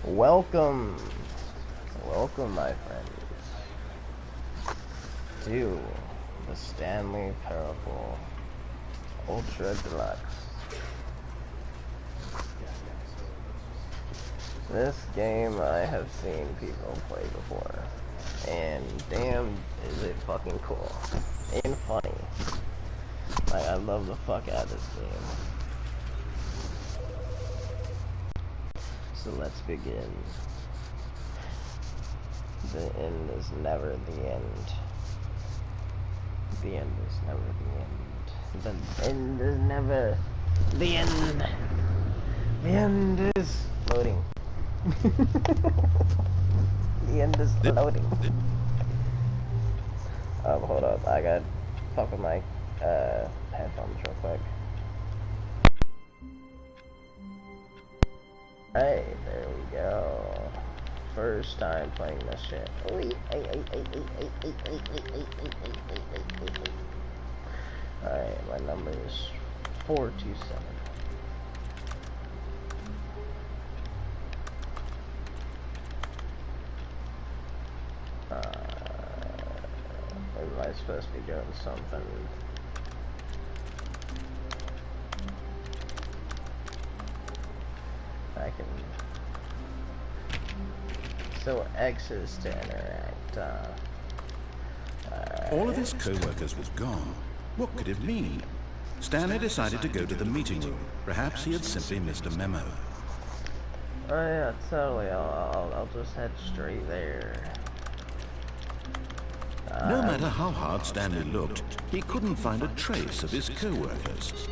Welcome, welcome, my friends, to the Stanley Parable Ultra Deluxe. This game I have seen people play before, and damn, is it fucking cool and funny. Like, I love the fuck out of this game. So let's begin. The end is never the end. The end is never the end. The end is never the end. The end is loading. The end is loading. Hold up. I got fuck with my headphones real quick. Alright, there we go. First time playing this shit. Alright, my number is 427. Am I supposed to be doing something? I can... So X is to interact, All of his co-workers was gone. What could it mean? Stanley decided to go to the meeting room. Perhaps he had simply missed a memo. Oh yeah, totally. I'll just head straight there. No matter how hard Stanley looked, he couldn't find a trace of his co-workers.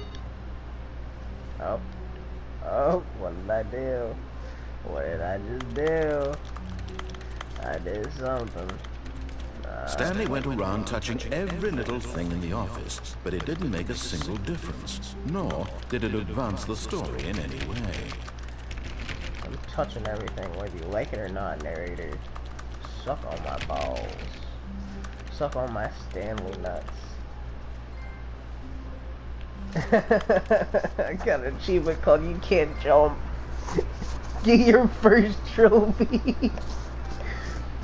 Oh, what did I do? What did I just do? I did something. Stanley went around touching every little thing in the office, but it didn't make a single difference, nor did it advance the story in any way. I'm touching everything, whether you like it or not, narrator. Suck on my balls. Suck on my Stanley nuts. I got an achievement called You Can't Jump. Get your first trophy.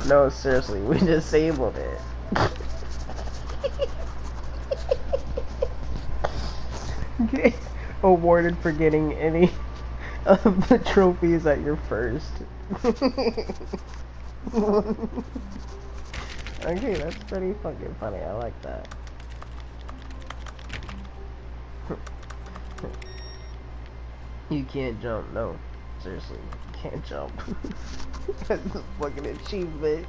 No, seriously, we disabled it. Okay. Awarded for getting any of the trophies at your first. Okay, that's pretty fucking funny. I like that. You can't jump. No, seriously, you can't jump. That's a fucking achievement.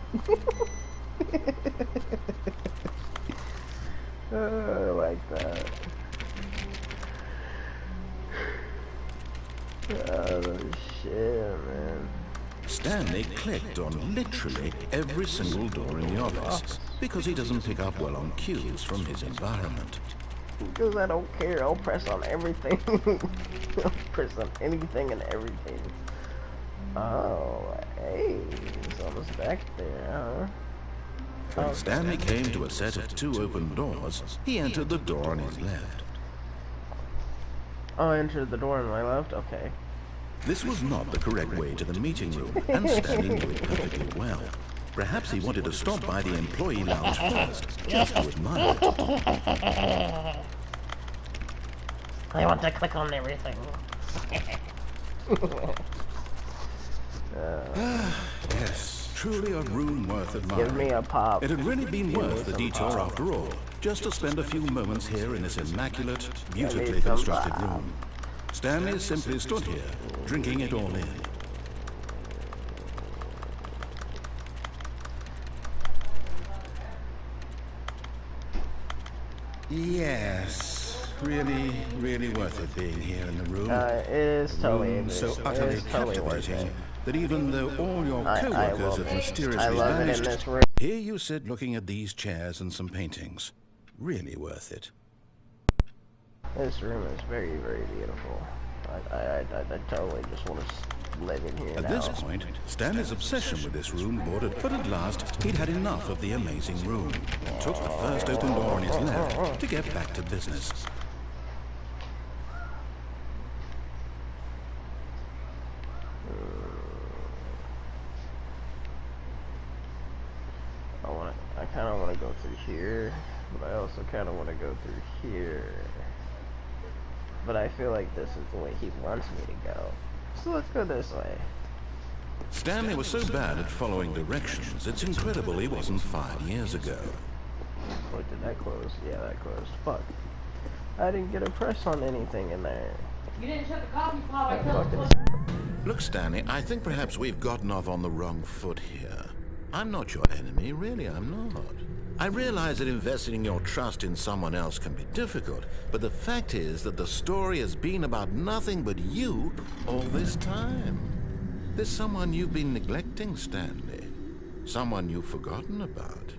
Oh, I like that. Oh shit, man. Stanley clicked on literally every single door in the office, because he doesn't pick up well on cues from his environment. Because I don't care, I'll press on everything. I'll press on anything and everything. Oh, hey, he's almost back there, huh? When Stanley came to a set of two open doors, he entered the door on his left. Oh, I entered the door on my left? Okay. This was not the correct way to the meeting room, and Stanley knew it perfectly well. Perhaps he wanted to stop by the employee lounge first, just to admire it. I want to click on everything. Yes, truly a room worth admiring. Give me a pop. It had really been worth the detour after all, just to spend a few moments here in this immaculate, beautifully constructed room. Stanley simply stood here, drinking it all in. Yes, really worth it being here in the room. It is totally so utterly captivating that even though all your co-workers have mysteriously vanished, here you sit looking at these chairs and some paintings. Really worth it. This room is very, very beautiful. I totally just want to live in here At this point, Stanley's obsession with this room bordered, but at last he'd had enough of the amazing room and took the first open door on his left to get back to business. kind of want to go through here, but I also kind of want to go through here. But I feel like this is the way he wants me to go. So let's go this way. Stanley was so bad at following directions, it's incredible he wasn't fired years ago. Wait, did that close? Yeah, that closed. Fuck. I didn't get a press on anything in there. You didn't shut the coffee pot. Look, Stanley, I think perhaps we've gotten off on the wrong foot here. I'm not your enemy, really, I'm not. I realize that investing your trust in someone else can be difficult, but the fact is that the story has been about nothing but you all this time. There's someone you've been neglecting, Stanley. Someone you've forgotten about.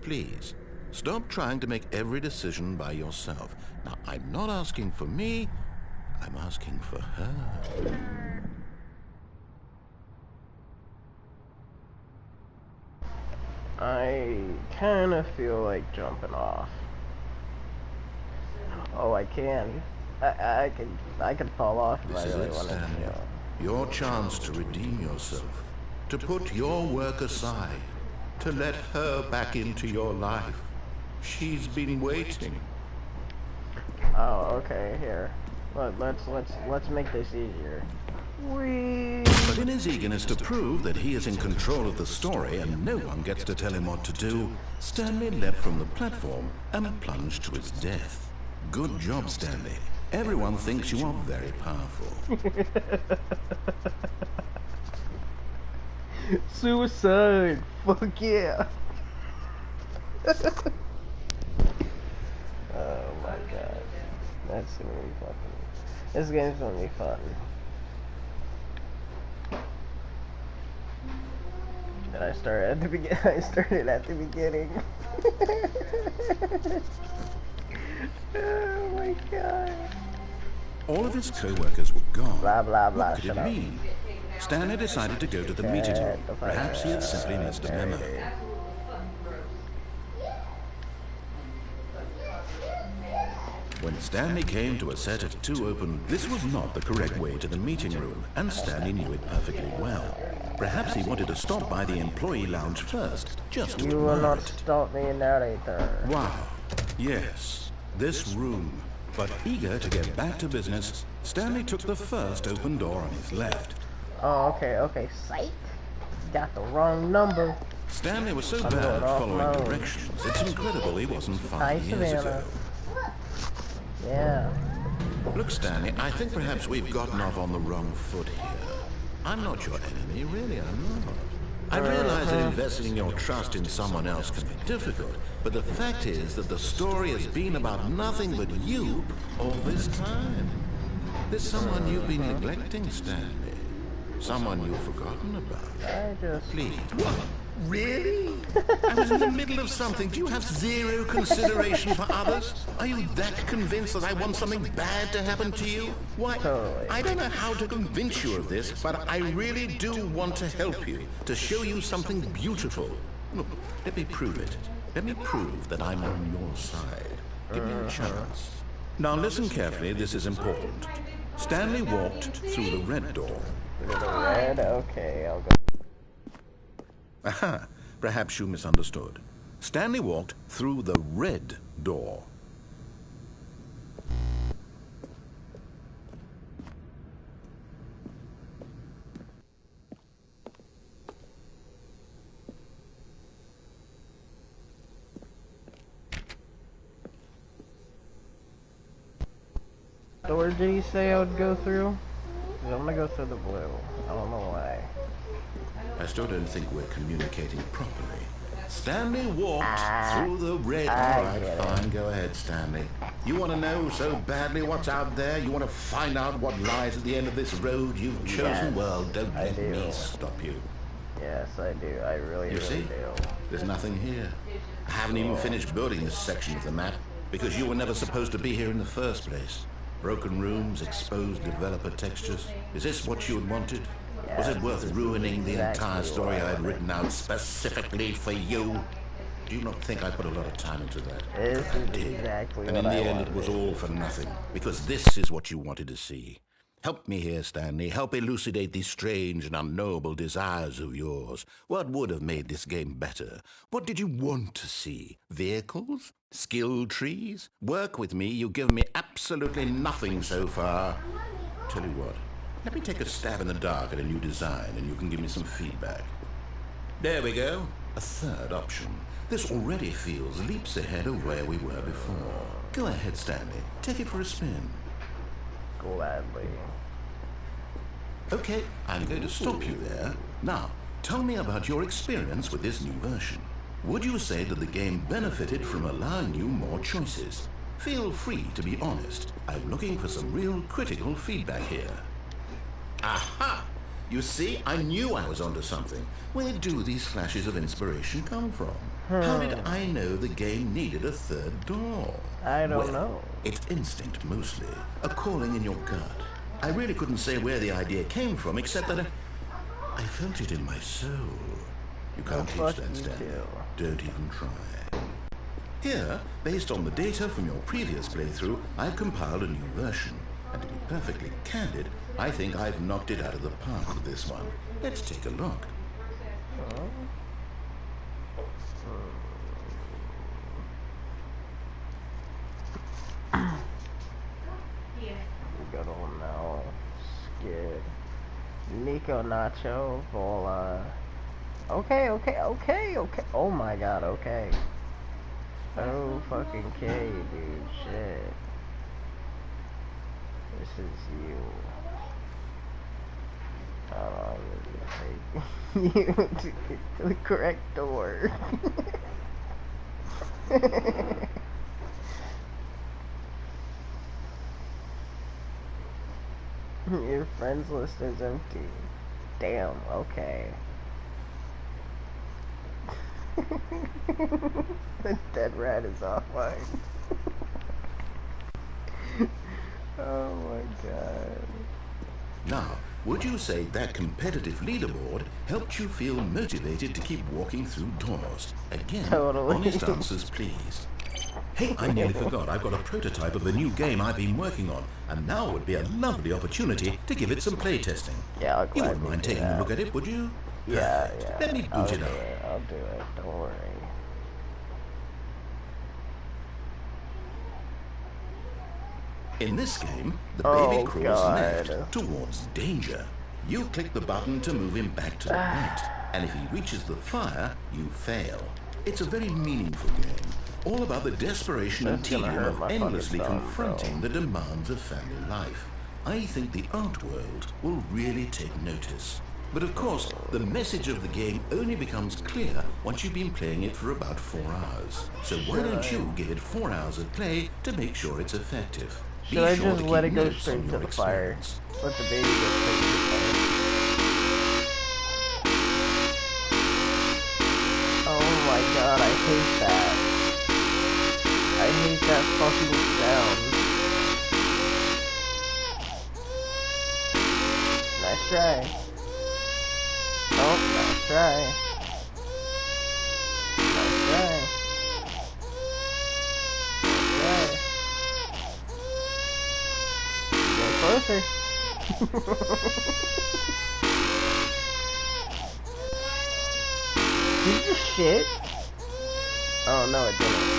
Please, stop trying to make every decision by yourself. Now, I'm not asking for me, I'm asking for her. I kind of feel like jumping off. Oh, I can. I can fall off if I This is really it, wanted Stanley. to. Your chance to redeem yourself, to put your work aside, to let her back into your life. She's been waiting. Oh, okay. Here, let's make this easier. Whee! But in his eagerness to prove that he is in control of the story and no one gets to tell him what to do, Stanley leapt from the platform and plunged to his death. Good job, Stanley. Everyone thinks you are very powerful. Suicide! Fuck yeah! Oh my god. That's gonna be fucking... This game's gonna be fun. And I started at the beginning. Oh my god. All of his co-workers were gone. Blah blah blah. What could Shut it up. mean? Stanley decided to go to the meeting room. Perhaps he had simply missed a memo. When Stanley came to a set of two open, this was not the correct way to the meeting room, and Stanley knew it perfectly well. Perhaps he wanted to stop by the employee lounge first, just to You will admire not it. stop me in that either. Wow. Yes, this room. But eager to get back to business, Stanley took the first open door on his left. Oh, okay. Psych. Got the wrong number. Stanley was so I'm bad going at off following my own. directions, it's incredible he wasn't Hi, 5 years Savannah. ago. Yeah. Look, Stanley, I think perhaps we've gotten off on the wrong foot here. I'm not your enemy, really, I'm not. I realize that investing your trust in someone else can be difficult, but the fact is that the story has been about nothing but you all this time. There's someone you've been neglecting, Stanley. Someone you've forgotten about. I just... Please. What? Really? I was in the middle of something. Do you have zero consideration for others? Are you that convinced that I want something bad to happen to you? Why, Totally. I don't know how to convince you of this, but I really do want to help you, to show you something beautiful. Look, let me prove it. Let me prove that I'm on your side. Give me a chance. Now listen carefully, this is important. Stanley walked through the red door. The red? Okay, I'll go. Aha, perhaps you misunderstood. Stanley walked through the red door. Door did he say I would go through? 'Cause I'm gonna go through the blue. I don't know why. I still don't think we're communicating properly. Stanley walked through the red. All right, get it. fine. Go ahead, Stanley. You want to know so badly what's out there? You want to find out what lies at the end of this road you've chosen? Yes, Well, don't I let do. me stop you. Yes, I do. I really, You really see? do. There's nothing here. I haven't even finished building this section of the map because you were never supposed to be here in the first place. Broken rooms, exposed developer textures. Is this what you had wanted? Was it worth ruining the entire story I had written out specifically for you? Do you not think I put a lot of time into that? This I is did. exactly And what in the I end, it wanted. was all for nothing. Because this is what you wanted to see. Help me here, Stanley. Help elucidate these strange and unknowable desires of yours. What would have made this game better? What did you want to see? Vehicles? Skill trees? Work with me. You give me absolutely nothing so far. Tell you what, let me take a stab in the dark at a new design and you can give me some feedback. There we go. A third option. This already feels leaps ahead of where we were before. Go ahead, Stanley. Take it for a spin. Gladly. Okay, I'm going to stop you there. Now, tell me about your experience with this new version. Would you say that the game benefited from allowing you more choices? Feel free to be honest. I'm looking for some real critical feedback here. Aha! You see, I knew I was onto something. Where do these flashes of inspiration come from? How did I know the game needed a third door? I don't know. It's instinct mostly, a calling in your gut. I really couldn't say where the idea came from, except that I felt it in my soul. You can't teach that, Stanley. Don't even try. Here, based on the data from your previous playthrough, I've compiled a new version. And to be perfectly candid, I think I've knocked it out of the park with this one. Let's take a look. Good old now. Scared. Nico Nacho, Vola. Okay. Oh my god, okay. Oh fucking K, dude, shit. This is you. I'm gonna take you to the correct door. Your friends list is empty. Damn, okay. The dead rat is offline. Oh my god. Now, would you say that competitive leaderboard helped you feel motivated to keep walking through doors? Again, Totally. honest answers, please. Hey, I nearly forgot. I've got a prototype of a new game I've been working on, and now would be a lovely opportunity to give it some playtesting. Yeah, I'll You wouldn't gladly mind do taking a that. look at it, would you? Yeah, Perfect. yeah. Let me boot it up. I'll do it. Don't worry. In this game, the baby Oh, crawls God. left towards danger. You click the button to move him back to the right, and if he reaches the fire, you fail. It's a very meaningful game, all about the desperation and That's gonna tedium hurt of my fucking endlessly thumb, confronting bro. the demands of family life. I think the art world will really take notice. But of course, the message of the game only becomes clear once you've been playing it for about 4 hours. So why don't you give it 4 hours of play to make sure it's effective? Should I Be sure just to let keep it go notes straight on to your the fire? experience. Let the baby go straight to the fire. Oh my god, I hate that. I hate that fucking sound. Nice try. Oh, nice try. Nice try. Nice try. Get closer. Did you just shit? Oh no, it didn't.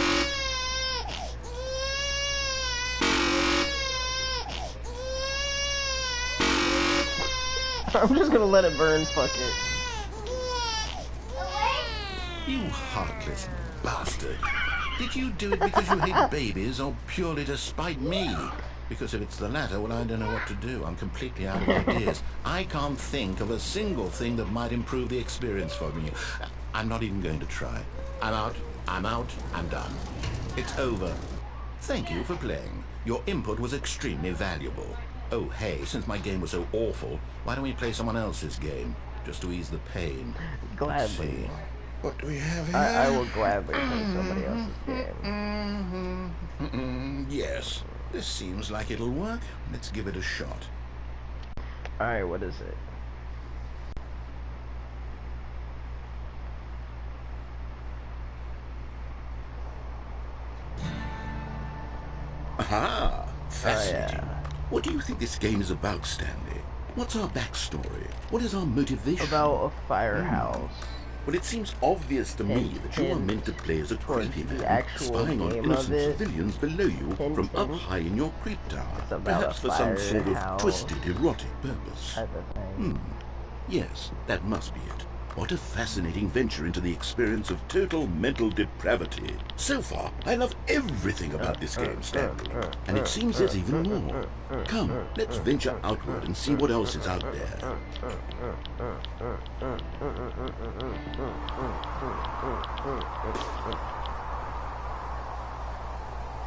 I'm just gonna let it burn, fuck it. You heartless bastard. Did you do it because you hate babies or purely to spite me? Because if it's the latter, well, I don't know what to do. I'm completely out of ideas. I can't think of a single thing that might improve the experience for me. I'm not even going to try. I'm out, I'm done. It's over. Thank you for playing. Your input was extremely valuable. Oh, hey, since my game was so awful, why don't we play someone else's game? Just to ease the pain. Let's Gladly. see. What do we have here? I will gladly play somebody else's game. Yes, this seems like it'll work. Let's give it a shot. Alright, what is it? Aha! Fascinating. Oh, yeah. What do you think this game is about, Stanley? What's our backstory? What is our motivation? About a firehouse. Well, it seems obvious to me that you are meant to play as a towards creepy the man, actual spying on game innocent of it. civilians below you from up high in your creep tower. It's about Perhaps a for some sort of firehouse twisted, erotic purpose. type of thing. Yes, that must be it. What a fascinating venture into the experience of total mental depravity. So far, I love everything about this game, Stanley. And it seems there's even more. Come, let's venture outward and see what else is out there.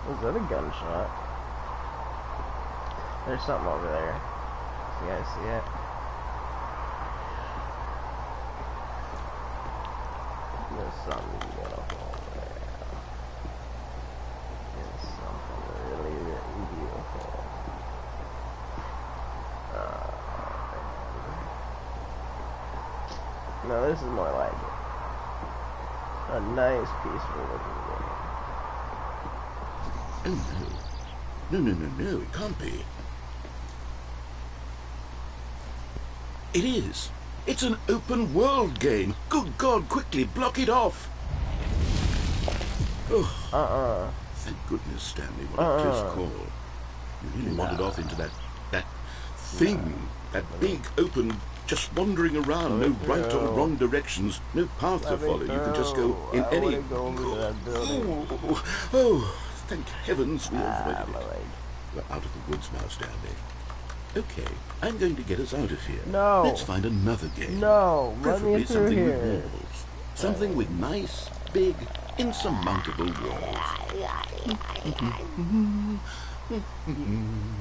Was that a gunshot? There's something over there. You guys see it? There's something beautiful over there. There's something really, really beautiful. No, this is more like it. A nice, peaceful looking game. Oh no. No, it can't be. It is. It's an open world game. Good God, quickly block it off. Oh. Thank goodness, Stanley. What a close call. You really wandered off into that thing. That big, open, just wandering around. No right or wrong directions. No path to follow. You can just go in any... Oh, thank heavens we avoided it. We're out of the woods now, Stanley. Okay, I'm going to get us out of here. No. Let's find another game. No, let me Preferably through something here. with walls. Something with nice, big, insurmountable walls.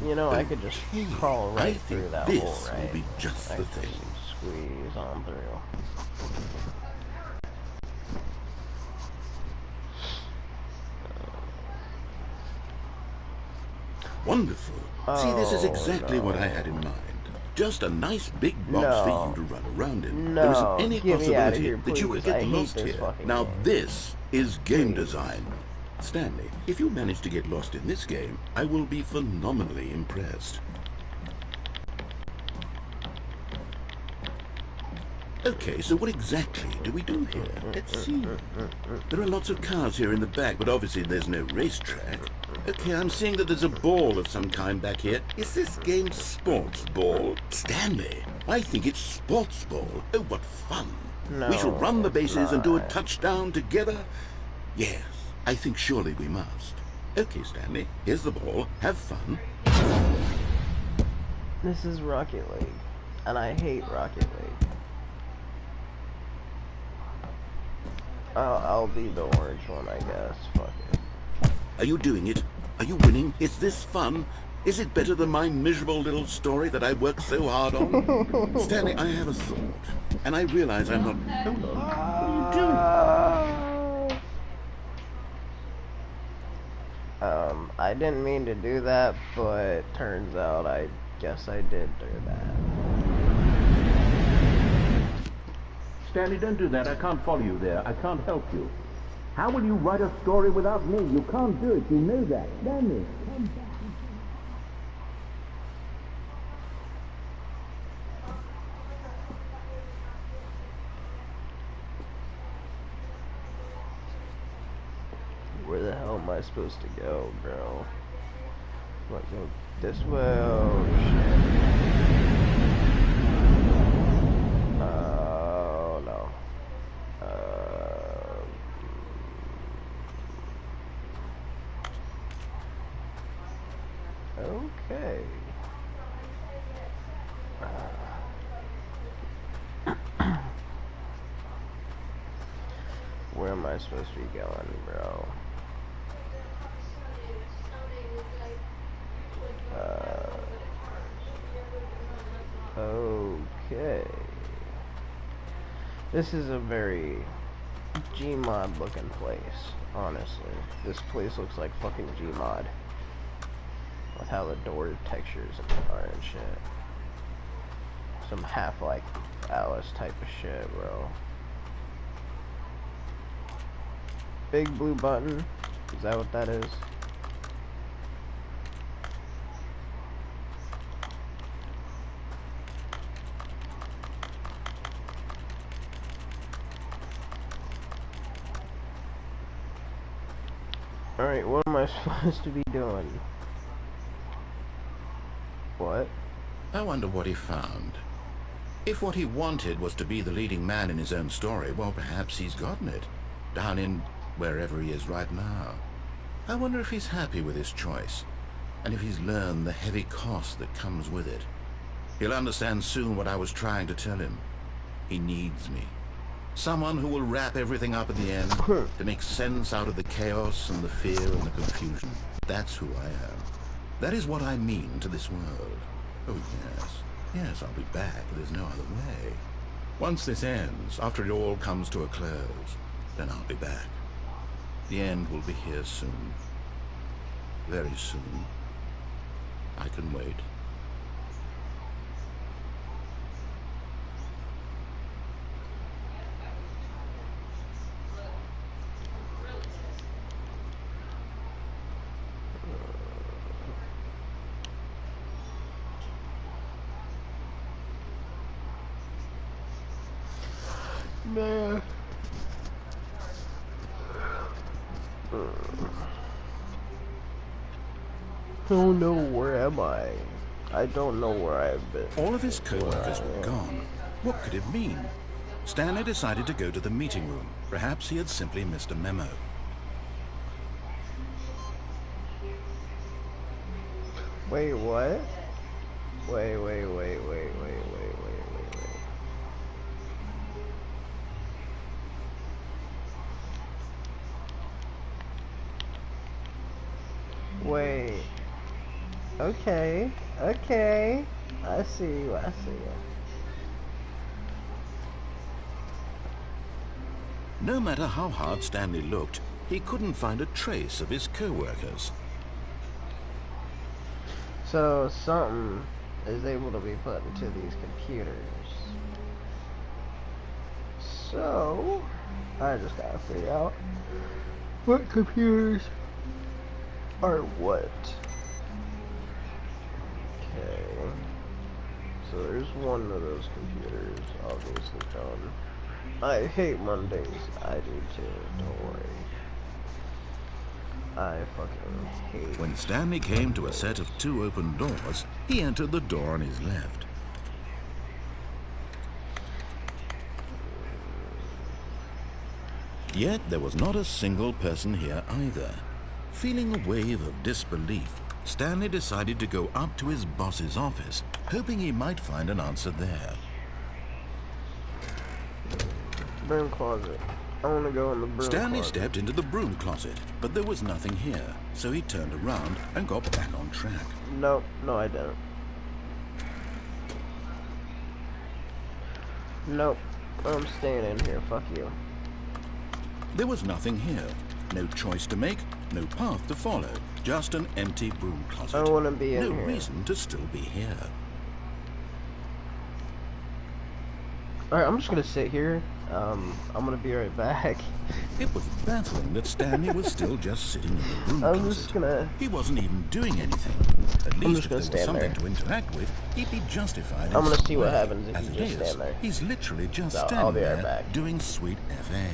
You know, I could just crawl right through that hole, this right? will be just I the could thing. just squeeze on through. Wonderful. See, this is exactly what I had in mind. Just a nice big box for you to run around in. There isn't any possibility that you could get lost here. Now this is game design. Stanley, if you manage to get lost in this game, I will be phenomenally impressed. Okay, so what exactly do we do here? Let's see. There are lots of cars here in the back, but obviously there's no racetrack. Okay, I'm seeing that there's a ball of some kind back here. Is this game sports ball? Stanley, I think it's sports ball. Oh, what fun. No, we shall run the bases and do a not. touchdown together? Yes, I think surely we must. Okay, Stanley, here's the ball. Have fun. This is Rocket League, and I hate Rocket League. I'll be the orange one, I guess. Fuck it. Are you doing it? Are you winning? Is this fun? Is it better than my miserable little story that I worked so hard on? Stanley, I have a thought, and I realize I'm not... Hold on. What are you doing? I didn't mean to do that, but turns out I guess I did do that. Stanley, don't do that. I can't follow you there. I can't help you. How will you write a story without me? You can't do it. You know that. Stanley, come back. Where the hell am I supposed to go, bro? What, go this way? Oh, shit. Oh, no. Okay. Where am I supposed to be going, bro? Okay. This is a very Gmod looking place, honestly. This place looks like fucking Gmod. With how the door textures are and shit. Some Half-Life Alice type of shit, bro. Big blue button. Is that what that is? Alright, what am I supposed to be doing? What? I wonder what he found. If what he wanted was to be the leading man in his own story, well, perhaps he's gotten it. Down in wherever he is right now. I wonder if he's happy with his choice, and if he's learned the heavy cost that comes with it. He'll understand soon what I was trying to tell him. He needs me. Someone who will wrap everything up in the end, to make sense out of the chaos and the fear and the confusion. That's who I am. That is what I mean to this world. Oh, yes. Yes, I'll be back. There's no other way. Once this ends, after it all comes to a close, then I'll be back. The end will be here soon. Very soon. I can wait. Nah. Oh no, where am I? I don't know where I've been. All of his co-workers were gone. What could it mean? Stanley decided to go to the meeting room. Perhaps he had simply missed a memo. Wait, what? Wait. Wait. Okay. I see you. No matter how hard Stanley looked, he couldn't find a trace of his co-workers. So something is able to be put into these computers. So I just gotta figure out what computers are what. Okay. So there's one of those computers obviously done. I hate Mondays. I do too. Don't worry. I fucking hate. When Stanley came to a set of 2 open doors, he entered the door on his left. Yet there was not a single person here either. Feeling a wave of disbelief, Stanley decided to go up to his boss's office, hoping he might find an answer there. Broom closet. I want to go in the broom Stanley closet. stepped into the broom closet, but there was nothing here, so he turned around and got back on track. Nope, no I didn't. Nope, I'm staying in here, fuck you. There was nothing here. No choice to make, no path to follow, just an empty broom closet. I want to be in No here. reason to still be here. Alright, I'm just gonna sit here. I'm gonna be right back. It was baffling that Stanley was still just sitting in the broom I'm closet. just gonna... He wasn't even doing anything. At least if there was stand something there. to interact with, he'd be justified in I'm gonna some see what way. happens if As you it just is, stand there. He's literally just So, standing I'll be right there back. doing sweet FA.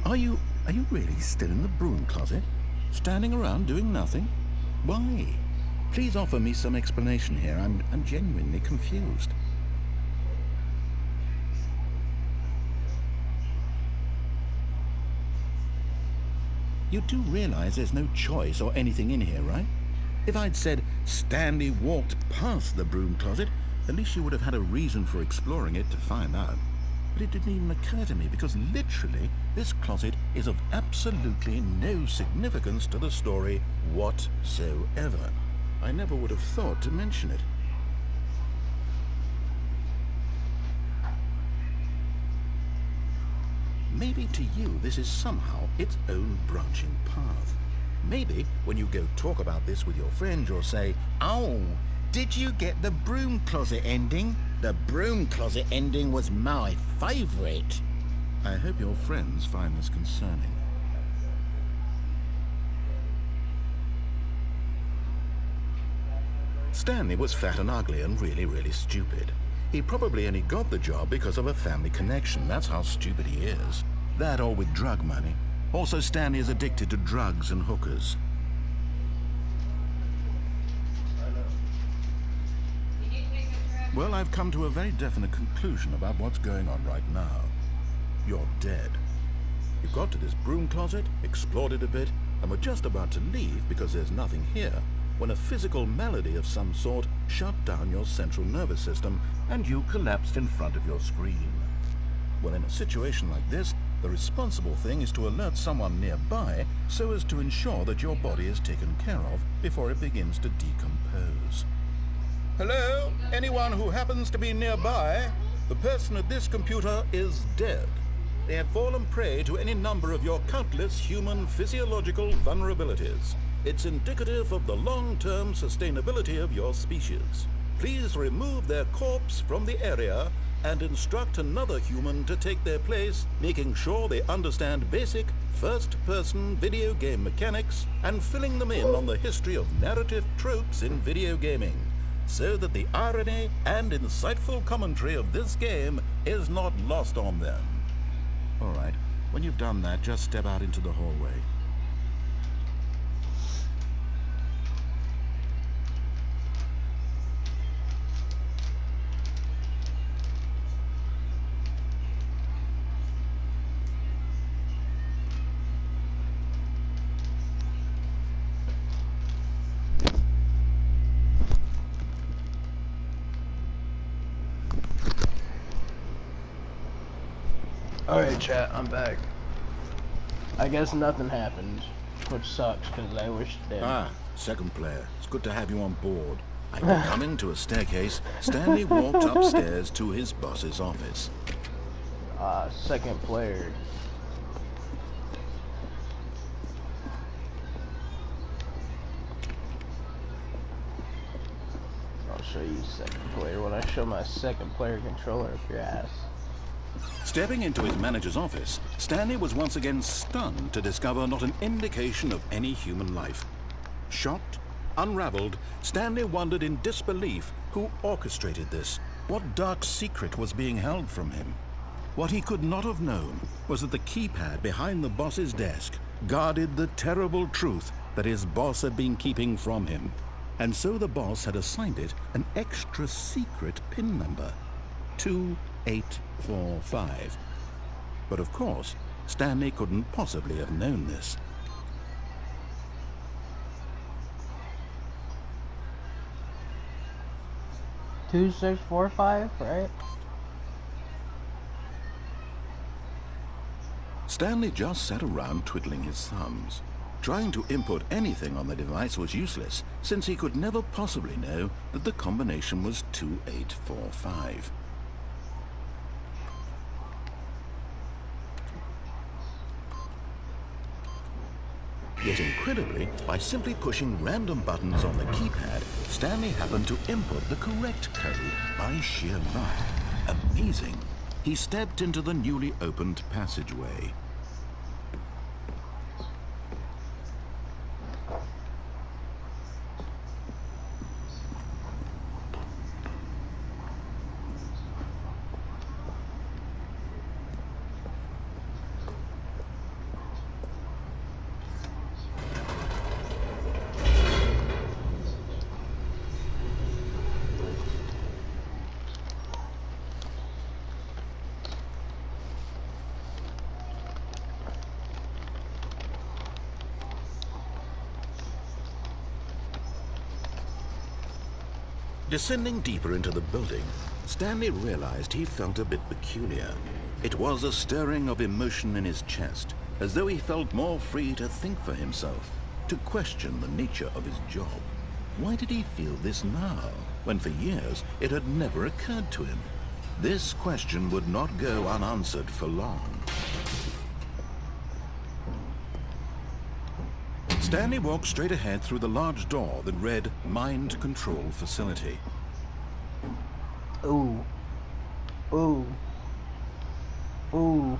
Are you really still in the broom closet? Standing around doing nothing? Why? Please offer me some explanation here. I'm genuinely confused. You do realize there's no choice or anything in here, right? If I'd said Stanley walked past the broom closet, at least you would have had a reason for exploring it to find out. But it didn't even occur to me because literally this closet is of absolutely no significance to the story whatsoever. I never would have thought to mention it. Maybe to you this is somehow its own branching path. Maybe when you go talk about this with your friends you'll say, "Oh, did you get the broom closet ending? The broom closet ending was my favorite." I hope your friends find this concerning. Stanley was fat and ugly and really, really stupid. He probably only got the job because of a family connection. That's how stupid he is. That or with drug money. Also, Stanley is addicted to drugs and hookers. Well, I've come to a very definite conclusion about what's going on right now. You're dead. You got to this broom closet, explored it a bit, and were just about to leave because there's nothing here, when a physical malady of some sort shut down your central nervous system and you collapsed in front of your screen. Well, in a situation like this, the responsible thing is to alert someone nearby so as to ensure that your body is taken care of before it begins to decompose. Hello? Anyone who happens to be nearby? The person at this computer is dead. They have fallen prey to any number of your countless human physiological vulnerabilities. It's indicative of the long-term sustainability of your species. Please remove their corpse from the area and instruct another human to take their place, making sure they understand basic first-person video game mechanics and filling them in on the history of narrative tropes in video gaming, so that the irony and insightful commentary of this game is not lost on them. All right, when you've done that, just step out into the hallway. Alright, chat, I'm back. I guess nothing happened, which sucks because I wish it did. Ah, second player. It's good to have you on board. After coming to a staircase, Stanley walked upstairs to his boss's office. Second player. I'll show you second player when I show my second player controller up your ass. Stepping into his manager's office, Stanley was once again stunned to discover not an indication of any human life. Shocked, unraveled, Stanley wondered in disbelief who orchestrated this. What dark secret was being held from him? What he could not have known was that the keypad behind the boss's desk guarded the terrible truth that his boss had been keeping from him. And so the boss had assigned it an extra secret PIN number. 2845. But of course, Stanley couldn't possibly have known this. Two, 6, 4, 5, right? Stanley just sat around twiddling his thumbs. Trying to input anything on the device was useless, since he could never possibly know that the combination was 2845. Yet incredibly, by simply pushing random buttons on the keypad, Stanley happened to input the correct code by sheer luck. Amazing. He stepped into the newly opened passageway. Descending deeper into the building, Stanley realized he felt a bit peculiar. It was a stirring of emotion in his chest, as though he felt more free to think for himself, to question the nature of his job. Why did he feel this now, when for years it had never occurred to him? This question would not go unanswered for long. Stanley walked straight ahead through the large door that read Mind Control Facility. Ooh. Ooh. Ooh.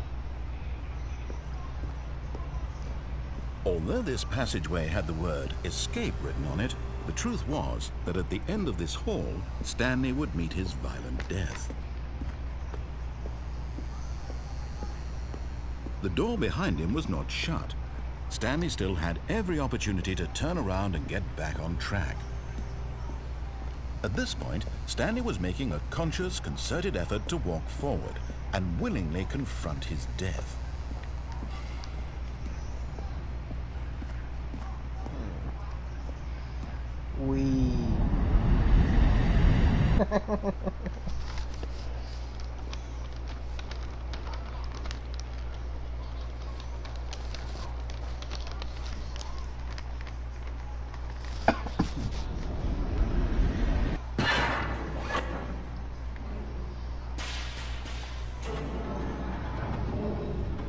Although this passageway had the word escape written on it, The truth was that at the end of this hall, Stanley would meet his violent death. The door behind him was not shut. Stanley still had every opportunity to turn around and get back on track. At this point, Stanley was making a conscious, concerted effort to walk forward and willingly confront his death.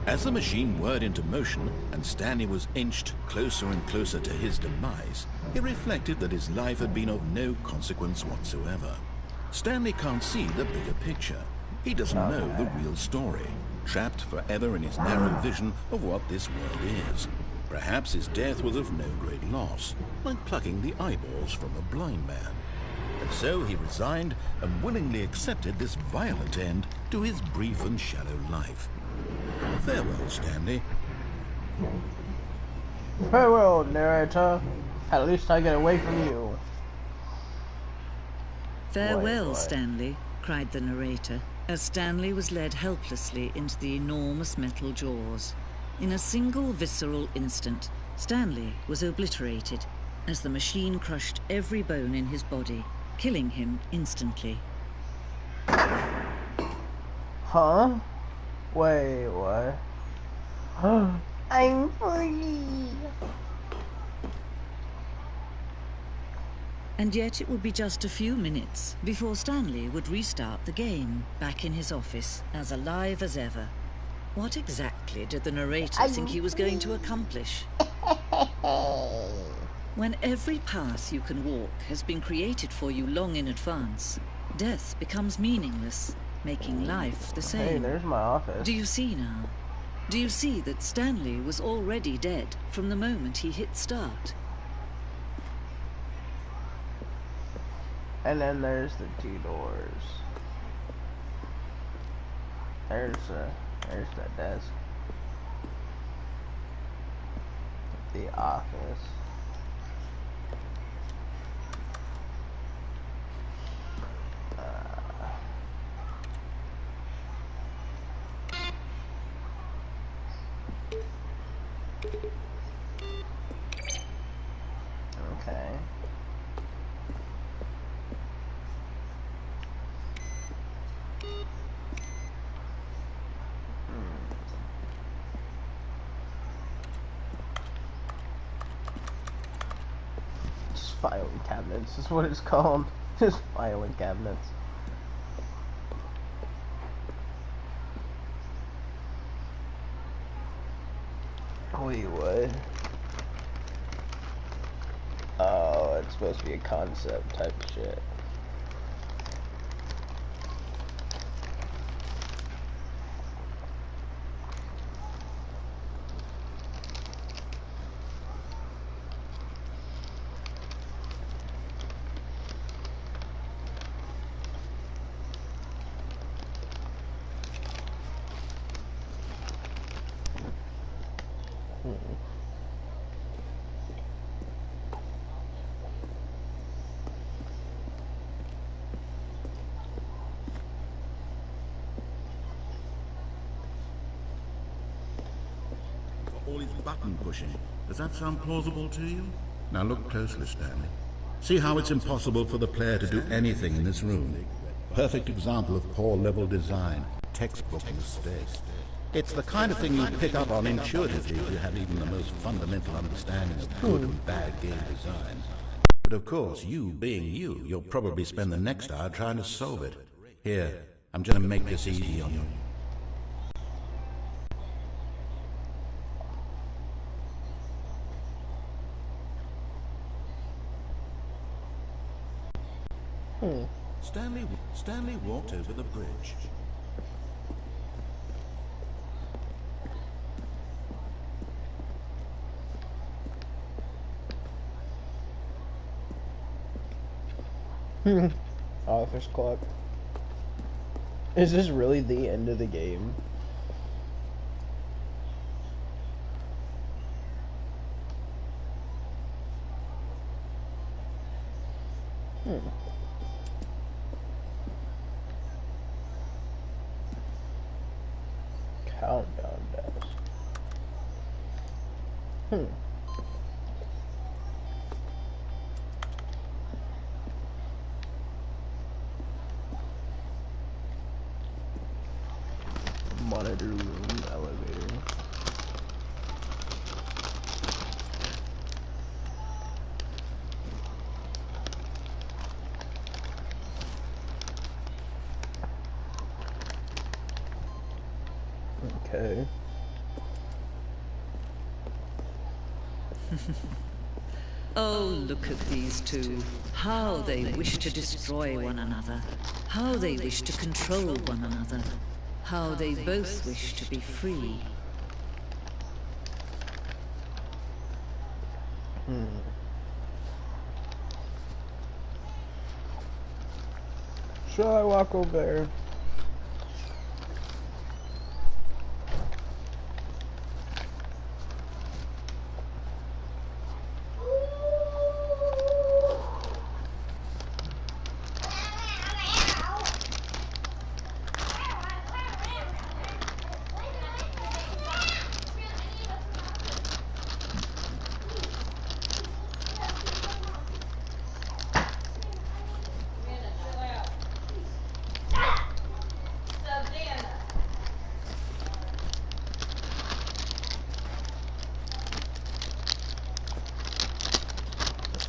As the machine whirred into motion and Stanley was inched closer and closer to his demise, he reflected that his life had been of no consequence whatsoever. Stanley can't see the bigger picture. He doesn't know the real story, trapped forever in his narrow vision of what this world is. Perhaps his death was of no great loss, like plucking the eyeballs from a blind man. And so he resigned and willingly accepted this violent end to his brief and shallow life. Farewell, Stanley. Farewell, narrator. At least I get away from you. Farewell, Stanley, cried the narrator, as Stanley was led helplessly into the enormous metal jaws. In a single visceral instant, Stanley was obliterated as the machine crushed every bone in his body, killing him instantly. Huh? Wait, what? I'm free! And yet it would be just a few minutes before Stanley would restart the game, back in his office, as alive as ever. What exactly did the narrator think he was going to accomplish? When every path you can walk has been created for you long in advance, death becomes meaningless, making life the same. Hey, there's my office. Do you see now? Do you see that Stanley was already dead from the moment he hit start? And then there's the two doors. There's that desk. The office. Okay. Just filing cabinets is what it's called. Just filing cabinets. Wait, what? Oh, it's supposed to be a concept type shit. All his button pushing. Does that sound plausible to you? Now look closely, Stanley. See how it's impossible for the player to do anything in this room. Perfect example of poor level design. Textbook mistake. It's the kind of thing you pick up on intuitively if you have even the most fundamental understanding of good and bad game design. But of course, you being you, you'll probably spend the next hour trying to solve it. Here, I'm going to make this easy on you. Stanley walked over the bridge. Office clock. Is this really the end of the game? Countdown desk. Monitor room, elevator. Okay. Oh, look at these two. How they wish to destroy one another. How they wish to control one another. How they both wish to be free. Shall I walk over there?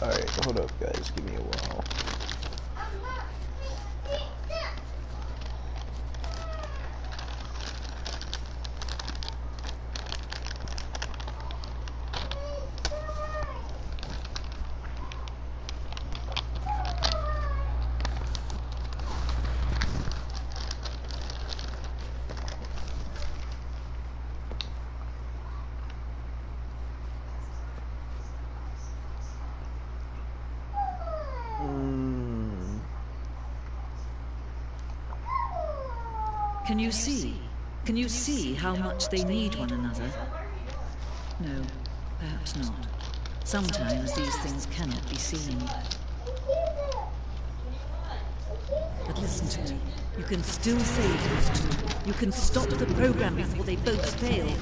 Alright, hold up guys, give me a while. Can you see? Can you see how much they need one another? No, perhaps not. Sometimes these things cannot be seen. But listen to me. You can still save these two. You can stop the program before they both fail.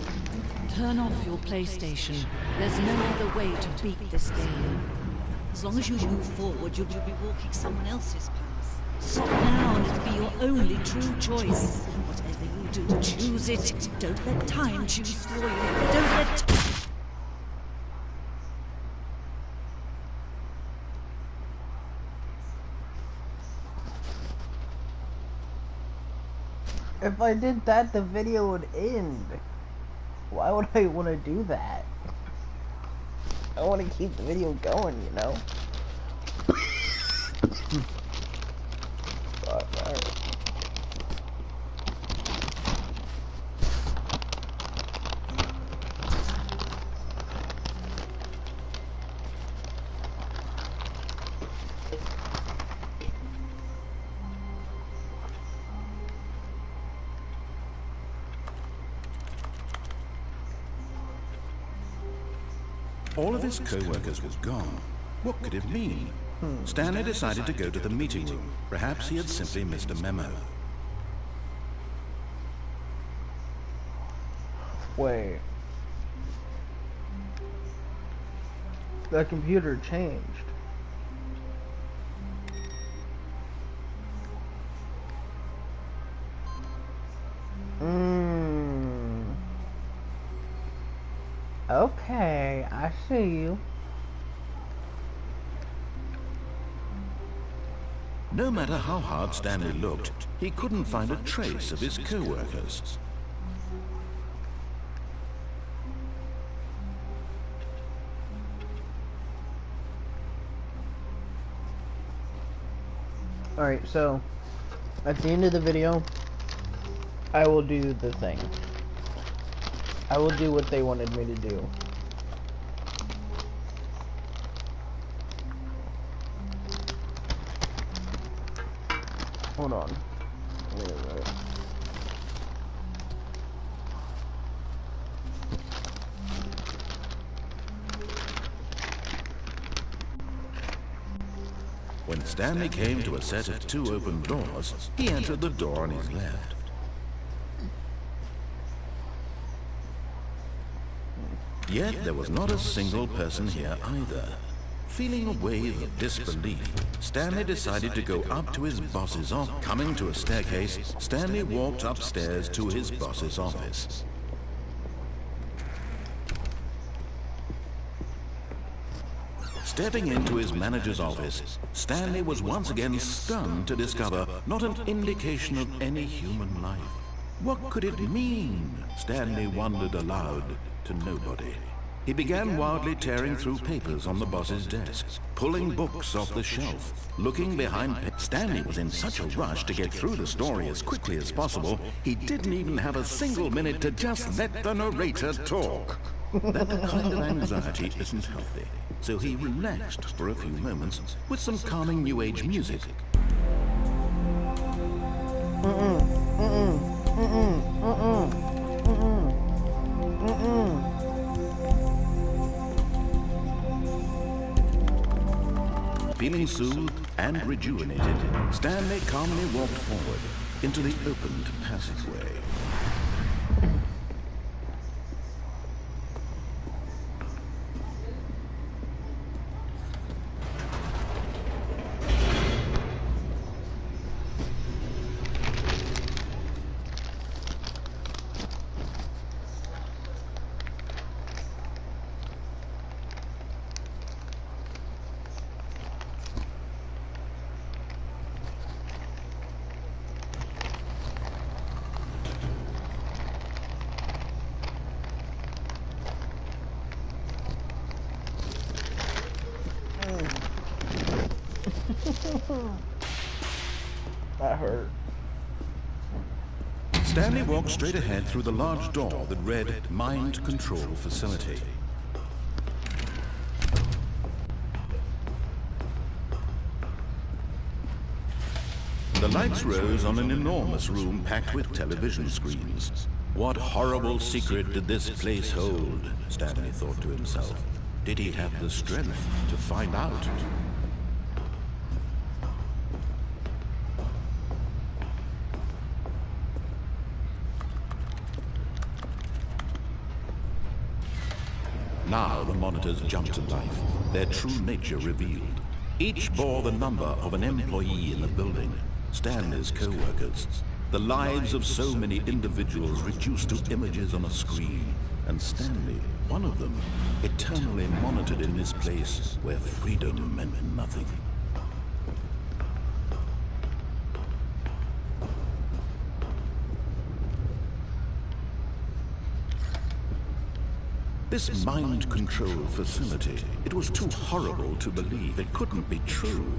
Turn off your PlayStation. There's no other way to beat this game. As long as you move forward, you'll be walking someone else's path. Stop now and it'll be your only true choice. Whatever you do, choose it. Don't let time choose for you. Don't let... If I did that, the video would end. Why would I want to do that? I want to keep the video going, you know? Fuck, alright. All of his co-workers were gone. What could it mean? Stanley decided to go to the meeting room. Perhaps he had simply missed a memo. Wait. The computer changed. Okay, I see you. No matter how hard Stanley looked, he couldn't find a trace of his co-workers. Alright, so at the end of the video, I will do the thing. I will do what they wanted me to do. Hold on. Wait a minute. When Stanley came to a set of 2 open doors, he entered the door on his left. Yet there was not a single person here either. Feeling a wave of disbelief, Stanley decided to go up to his boss's office. Coming to a staircase, Stanley walked upstairs to his boss's office. Stepping into his manager's office, Stanley was once again stunned to discover not an indication of any human life. What could it mean? Stanley wondered aloud to nobody. He began wildly tearing through papers on the boss's desk, pulling books off the shelf, looking behind. Stanley was in such a rush to get through the story as quickly as possible, he didn't even have a single minute to just let the narrator talk. That kind of anxiety isn't healthy, so he relaxed for a few moments with some calming New Age music. Feeling soothed and rejuvenated, Stanley calmly walked forward into the opened passageway. That hurt. Stanley walked straight ahead through the large door that read Mind Control Facility. The lights rose on an enormous room packed with television screens. What horrible secret did this place hold? Stanley thought to himself. Did he have the strength to find out? Now the monitors jumped to life, their true nature revealed. Each bore the number of an employee in the building, Stanley's co-workers. The lives of so many individuals reduced to images on a screen, and Stanley, one of them, eternally monitored in this place where freedom meant nothing. This mind control facility, it was too horrible to believe. It couldn't be true.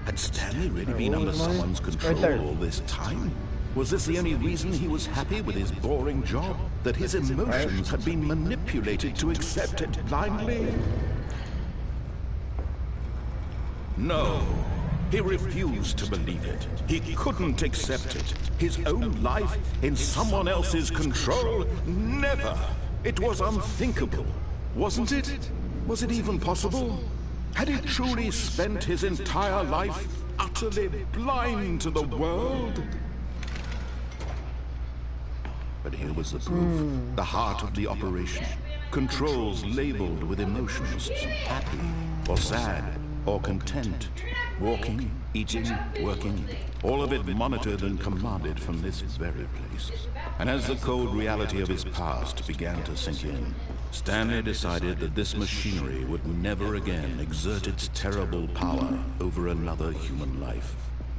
Had Stanley really been under someone's control all this time? Was this the only reason he was happy with his boring job? That his emotions had been manipulated to accept it blindly? No. He refused to believe it. He couldn't accept it. His own life in someone else's control? Never! It was unthinkable, wasn't it? Was it even possible? Had he truly spent his entire life utterly blind to the world? But here was the proof, the heart of the operation. Controls labeled with emotions, happy or sad or content, walking, eating, working, all of it monitored and commanded from this very place. And as the cold reality of his past began to sink in, Stanley decided that this machinery would never again exert its terrible power over another human life.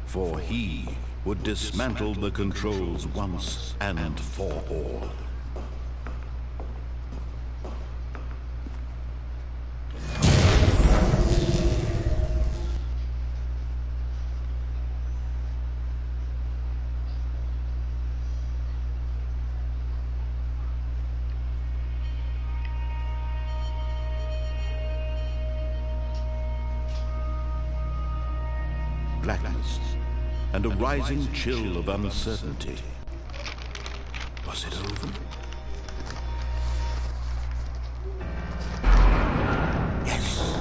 For he would dismantle the controls once and for all. Blackness, and a rising chill of uncertainty. Was it over? Yes!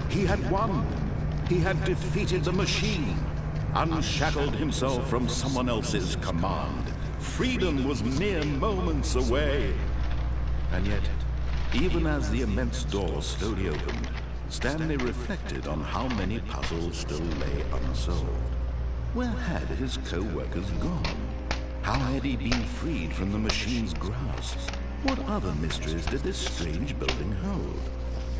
He had won! He had defeated the machine, unshackled himself from someone else's command. Freedom was mere moments away. And yet, even as the immense door slowly opened, Stanley reflected on how many puzzles still lay unsolved. Where had his co-workers gone? How had he been freed from the machine's grasp? What other mysteries did this strange building hold?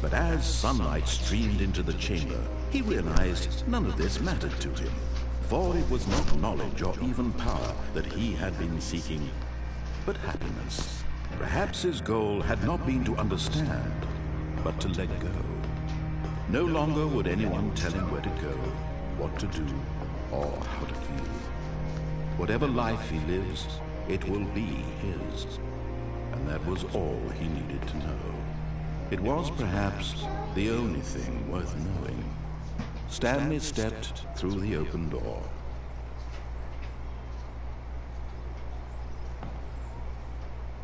But as sunlight streamed into the chamber, he realized none of this mattered to him. For it was not knowledge or even power that he had been seeking, but happiness. Perhaps his goal had not been to understand, but to let go. No longer would anyone tell him where to go, what to do, or how to feel. Whatever life he lives, it will be his. And that was all he needed to know. It was perhaps the only thing worth knowing. Stanley stepped through the open door.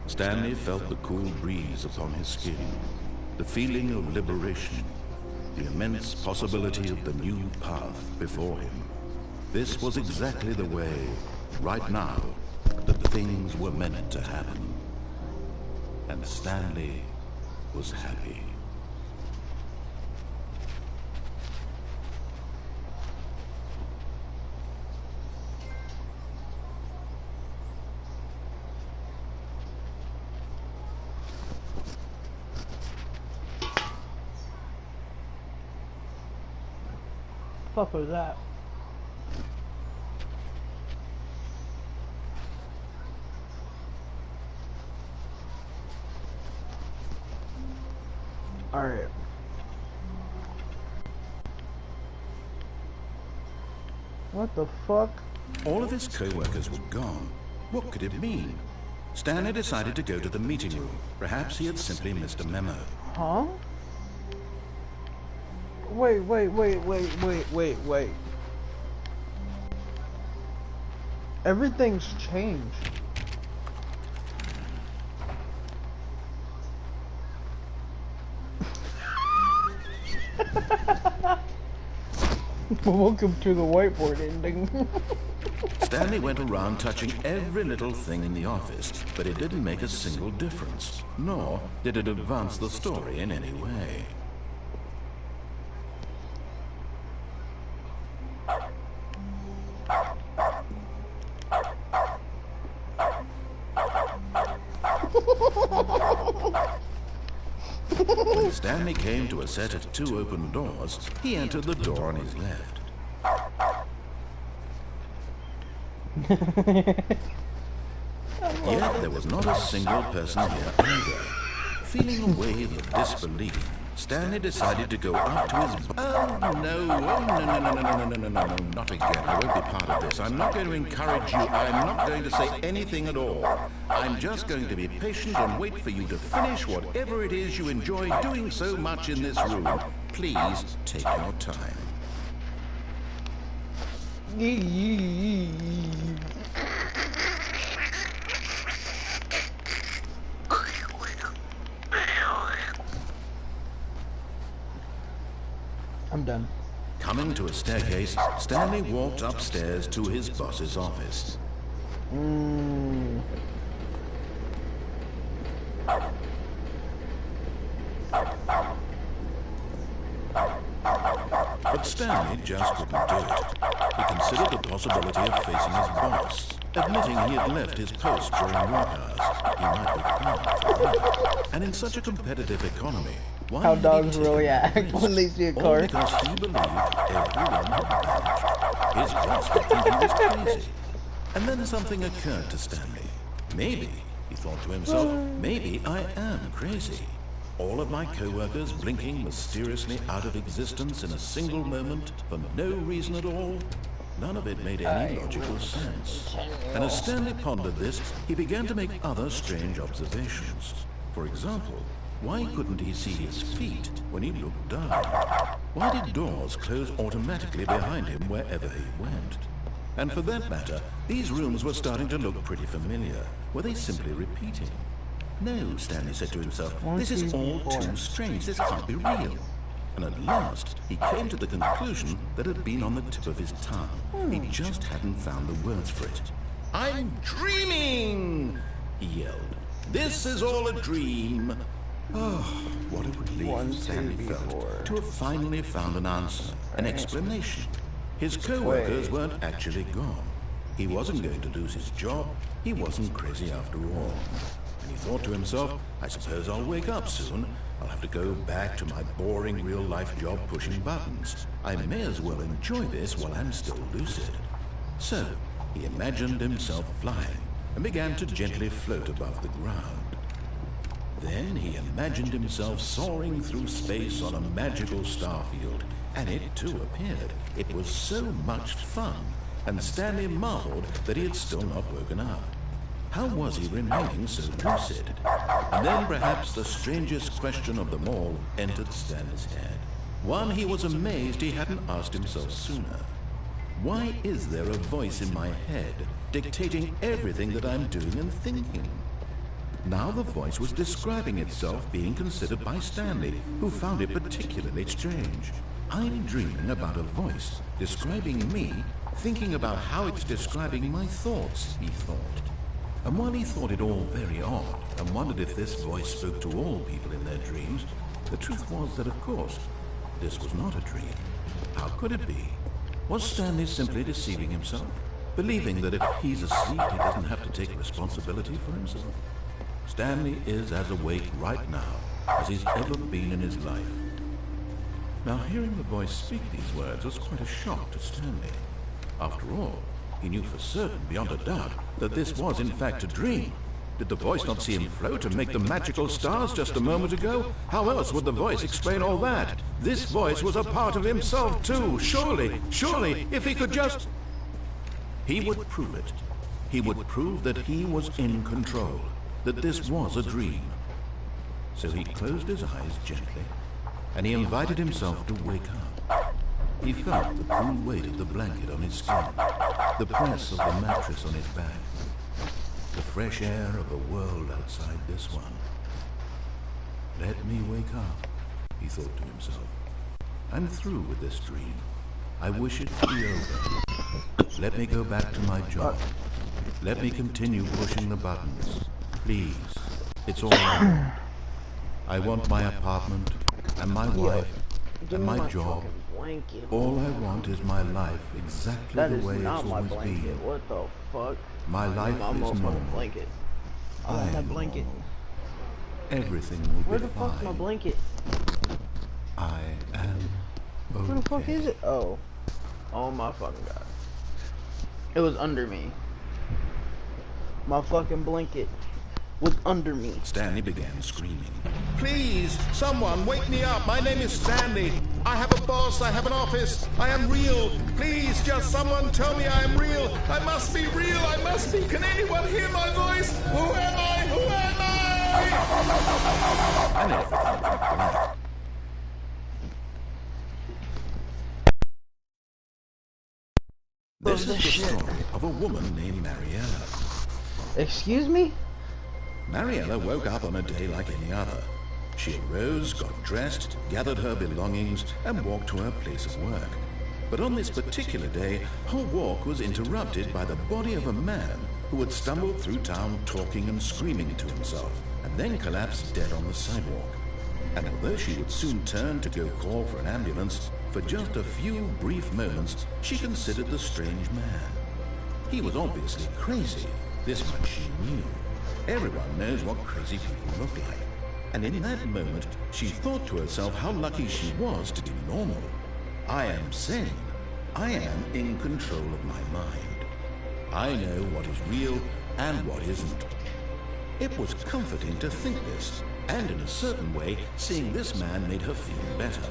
Stanley felt the cool breeze upon his skin, the feeling of liberation, the immense possibility of the new path before him. This was exactly the way, right now, that things were meant to happen. And Stanley was happy. Fuck was that? Alright. What the fuck? All of his co-workers were gone. What could it mean? Stanley decided to go to the meeting room. Perhaps he had simply missed a memo. Huh? Wait. Everything's changed. Welcome to the whiteboard ending. Stanley went around touching every little thing in the office, but it didn't make a single difference, nor did it advance the story in any way. When Stanley came to a set of 2 open doors, he entered the door on his left. Yet there was not a single person here either. Feeling a wave of disbelief, Stanley decided to go up to his... Oh, no, not again. I won't be part of this. I'm not going to encourage you. I'm not going to say anything at all. I'm just going to be patient and wait for you to finish whatever it is you enjoy doing so much in this room. Please take your time. I'm done. Coming to a staircase, Stanley walked upstairs to his boss's office. But Stanley just couldn't do it. He considered the possibility of facing his boss, admitting he had left his post during work hours. He might be fined for that. And in such a competitive economy, why How had he dogs taken really the act risk? when they see a All car. because he believed everyone had vanished. His boss would think he was crazy. And then something occurred to Stanley. Maybe, he thought to himself, maybe I am crazy. All of my co-workers blinking mysteriously out of existence in a single moment for no reason at all. None of it made any logical sense. And as Stanley pondered this, he began to make other strange observations. For example, why couldn't he see his feet when he looked down? Why did doors close automatically behind him wherever he went? And for that matter, these rooms were starting to look pretty familiar. Were they simply repeating? No, Stanley said to himself, this is all too strange. This can't be real. And at last, he came to the conclusion that had been on the tip of his tongue. He just hadn't found the words for it. I'm dreaming! He yelled. This is all a dream. Oh, what a relief Stanley felt to have finally found an answer, an explanation. His co-workers weren't actually gone. He wasn't going to lose his job. He wasn't crazy after all. And he thought to himself, I suppose I'll wake up soon. I'll have to go back to my boring real-life job pushing buttons. I may as well enjoy this while I'm still lucid. So, he imagined himself flying and began to gently float above the ground. Then he imagined himself soaring through space on a magical starfield, and it too appeared. It was so much fun, and Stanley marveled that he had still not woken up. How was he remaining so lucid? And then perhaps the strangest question of them all entered Stanley's head. One he was amazed he hadn't asked himself sooner. Why is there a voice in my head dictating everything that I'm doing and thinking? Now the voice was describing itself being considered by Stanley, who found it particularly strange. I'm dreaming about a voice describing me, thinking about how it's describing my thoughts, he thought. And while he thought it all very odd, and wondered if this voice spoke to all people in their dreams, the truth was that, of course, this was not a dream. How could it be? Was Stanley simply deceiving himself, believing that if he's asleep, he doesn't have to take responsibility for himself? Stanley is as awake right now as he's ever been in his life. Now, hearing the voice speak these words was quite a shock to Stanley. After all, he knew for certain, beyond a doubt, that this was in fact a dream. Did the voice not see him float and make the magical stars just a moment ago? How else would the voice explain all that? This voice was a part of himself too. Surely, if he could just... He would prove it. He would prove that he was in control, that this was a dream. So he closed his eyes gently, and he invited himself to wake up. He felt the cool weight of the blanket on his skin, the press of the mattress on his back, the fresh air of the world outside this one. Let me wake up, he thought to himself. I'm through with this dream. I wish it to be over. Let me go back to my job. Let me continue pushing the buttons. Please, it's all I want. I want my apartment, and my wife, and my job. All I want is my life exactly the way it's always been. What the fuck? My life is normal. Blanket. I want that blanket. Everything will be fine. Where the fuck's my blanket? I am okay. Where the fuck is it? Oh. Oh my fucking god. It was under me. My fucking blanket was under me. Stanley began screaming. Please, someone, wake me up. My name is Stanley. I have a boss. I have an office. I am real. Please, just someone tell me I am real. I must be real. I must be. Can anyone hear my voice? Who am I? Who am I? And everything went black. This is the story of a woman named Mariella. Excuse me? Mariella woke up on a day like any other. She arose, got dressed, gathered her belongings, and walked to her place of work. But on this particular day, her walk was interrupted by the body of a man who had stumbled through town talking and screaming to himself, and then collapsed dead on the sidewalk. And although she would soon turn to go call for an ambulance, for just a few brief moments, she considered the strange man. He was obviously crazy. This much she knew. Everyone knows what crazy people look like. And in that moment, she thought to herself how lucky she was to be normal. I am sane. I am in control of my mind. I know what is real and what isn't. It was comforting to think this, and in a certain way, seeing this man made her feel better.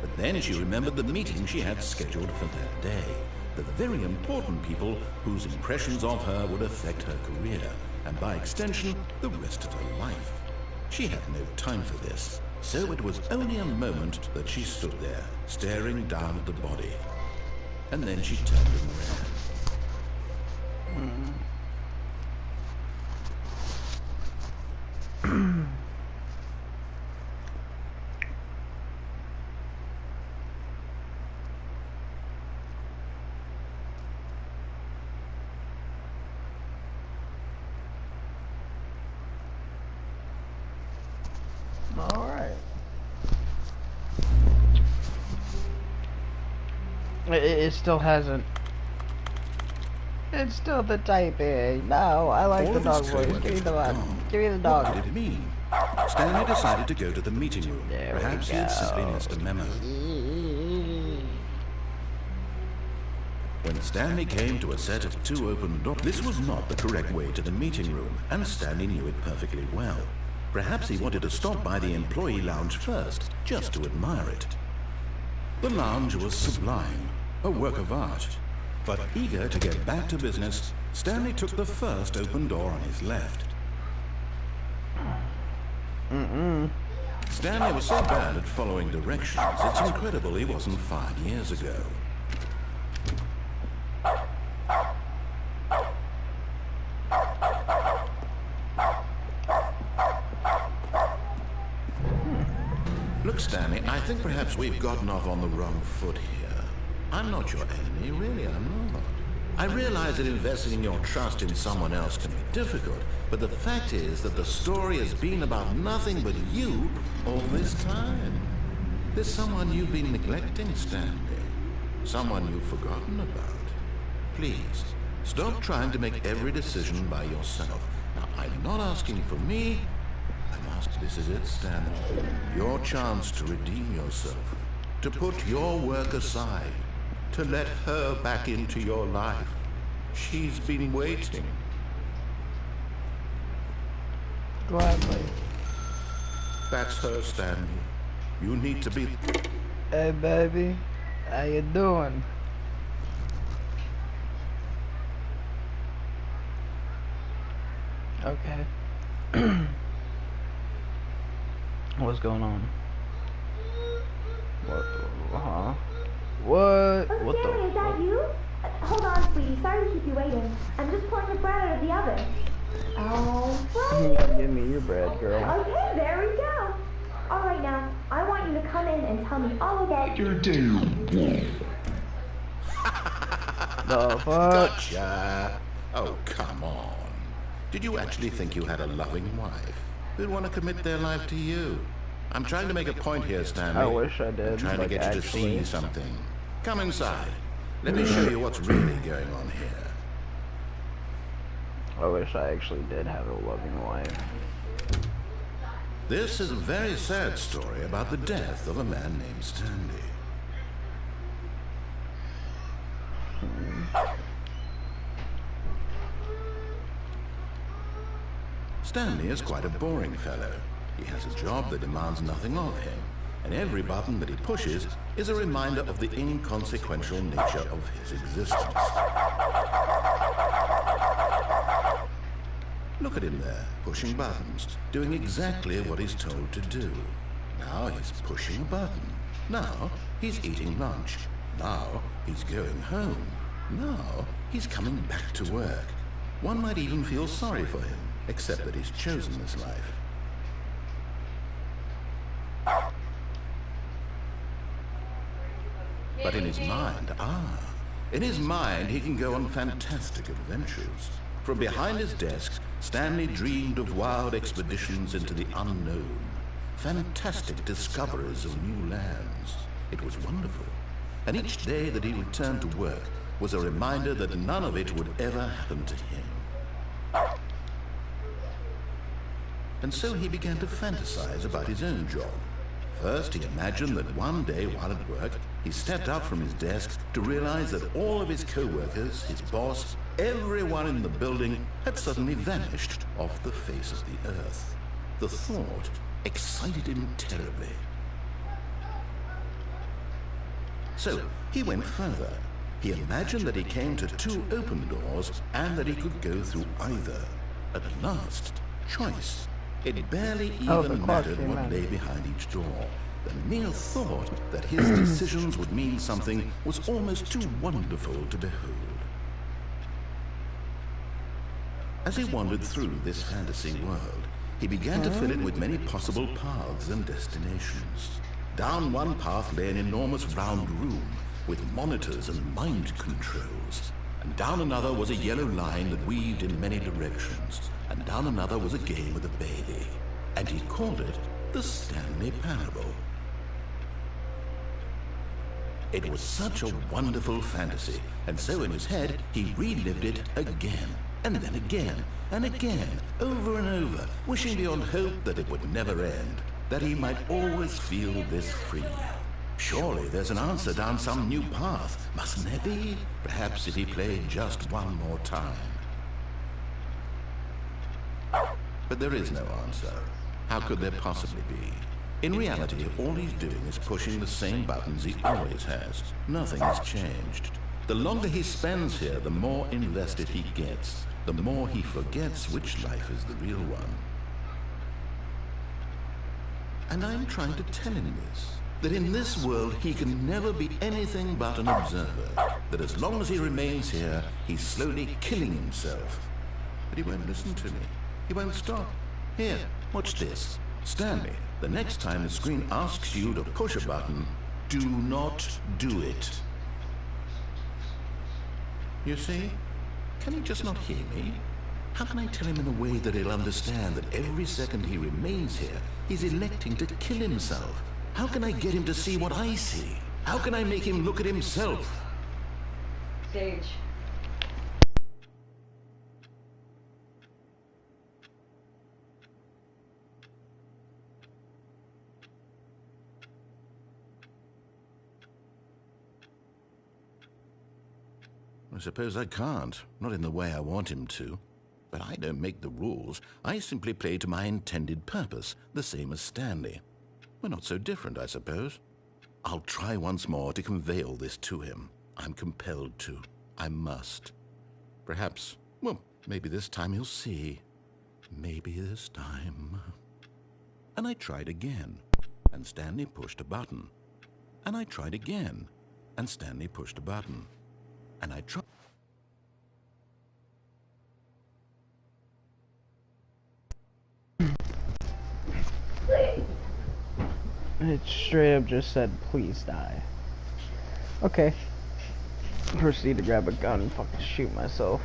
But then she remembered the meeting she had scheduled for that day. The very important people whose impressions of her would affect her career, and by extension, the rest of her life. She had no time for this, so it was only a moment that she stood there, staring down at the body. And then she turned him around. It still hasn't. It's still the typing. No, I like All the of dog his voice. co-workers Give me the were one. gone. Give me the What dog. did it mean? Stanley decided to go to the meeting room. There we Perhaps he had simply go. missed a memo. When Stanley came to a set of 2 open doors, this was not the correct way to the meeting room, and Stanley knew it perfectly well. Perhaps he wanted to stop by the employee lounge first, just to admire it. The lounge was sublime, a work of art. But eager to get back to business, Stanley took the first open door on his left. Stanley was so bad at following directions, it's incredible he wasn't 5 years ago. Look, Stanley, I think perhaps we've gotten off on the wrong foot here. I'm not your enemy, really, I'm not. I realize that investing in your trust in someone else can be difficult, but the fact is that the story has been about nothing but you all this time. There's someone you've been neglecting, Stanley. Someone you've forgotten about. Please, stop trying to make every decision by yourself. Now, I'm not asking for me. I'm asking, this is it, Stanley. Your chance to redeem yourself. To put your work aside. To let her back into your life. She's been waiting. Gladly. That's her, Stanley. You need to be... Hey, baby. How you doing? Okay. What's going on? What? Huh? What? Oh, What Stanley, the? is that you? Hold on, sweetie. Sorry to keep you waiting. I'm just pulling the bread out of the oven. Oh, right. Give me your bread, girl. Okay, there we go. All right, now, I want you to come in and tell me all about your day. The fuck? Gotcha! Oh, come on. Did you actually think you had a loving wife who'd want to commit their life to you? I'm trying to make a point here, Stanley. I wish I did. I'm trying to like, get you to actually. see something. Come inside. Let me show you what's really going on here. I wish I actually did have a loving wife. This is a very sad story about the death of a man named Stanley. Stanley is quite a boring fellow. He has a job that demands nothing of him, and every button that he pushes is a reminder of the inconsequential nature of his existence. Look at him there, pushing buttons, doing exactly what he's told to do. Now he's pushing a button. Now he's eating lunch. Now he's going home. Now he's coming back to work. One might even feel sorry for him, except that he's chosen this life. But in his mind, in his mind he can go on fantastic adventures. From behind his desk, Stanley dreamed of wild expeditions into the unknown, fantastic discoveries of new lands. It was wonderful. And each day that he returned to work was a reminder that none of it would ever happen to him. And so he began to fantasize about his own job. First, he imagined that one day while at work, he stepped up from his desk to realize that all of his co-workers, his boss, everyone in the building had suddenly vanished off the face of the earth. The thought excited him terribly. So he went further. He imagined that he came to 2 open doors and that he could go through either. At last, choice. It barely even mattered what lay behind each door. The mere thought that his decisions would mean something was almost too wonderful to behold. As he wandered through this fantasy world, he began to fill it with many possible paths and destinations. Down one path lay an enormous round room with monitors and mind controls. And down another was a yellow line that weaved in many directions. And down another was a game with a baby. And he called it the Stanley Parable. It was such a wonderful fantasy, and so in his head, he relived it again, and then again, and again, over and over, wishing beyond hope that it would never end, that he might always feel this free. Surely there's an answer down some new path, mustn't there be? Perhaps if he played just one more time. But there is no answer. How could there possibly be? In reality, all he's doing is pushing the same buttons he always has. Nothing has changed. The longer he spends here, the more invested he gets. The more he forgets which life is the real one. And I'm trying to tell him this. That in this world, he can never be anything but an observer. That as long as he remains here, he's slowly killing himself. But he won't listen to me. He won't stop. Here, watch this. Stanley, the next time the screen asks you to push a button, do not do it. You see? Can he just not hear me? How can I tell him in a way that he'll understand that every second he remains here, he's electing to kill himself? How can I get him to see what I see? How can I make him look at himself? Sage. I suppose I can't, not in the way I want him to. But I don't make the rules. I simply play to my intended purpose, the same as Stanley. We're not so different, I suppose. I'll try once more to convey all this to him. I'm compelled to. I must. Perhaps, well, maybe this time he'll see. Maybe this time. And I tried again, and Stanley pushed a button. And I tried again, and Stanley pushed a button. And I tried. It straight up just said, please die. Okay. Proceed to grab a gun and fucking shoot myself.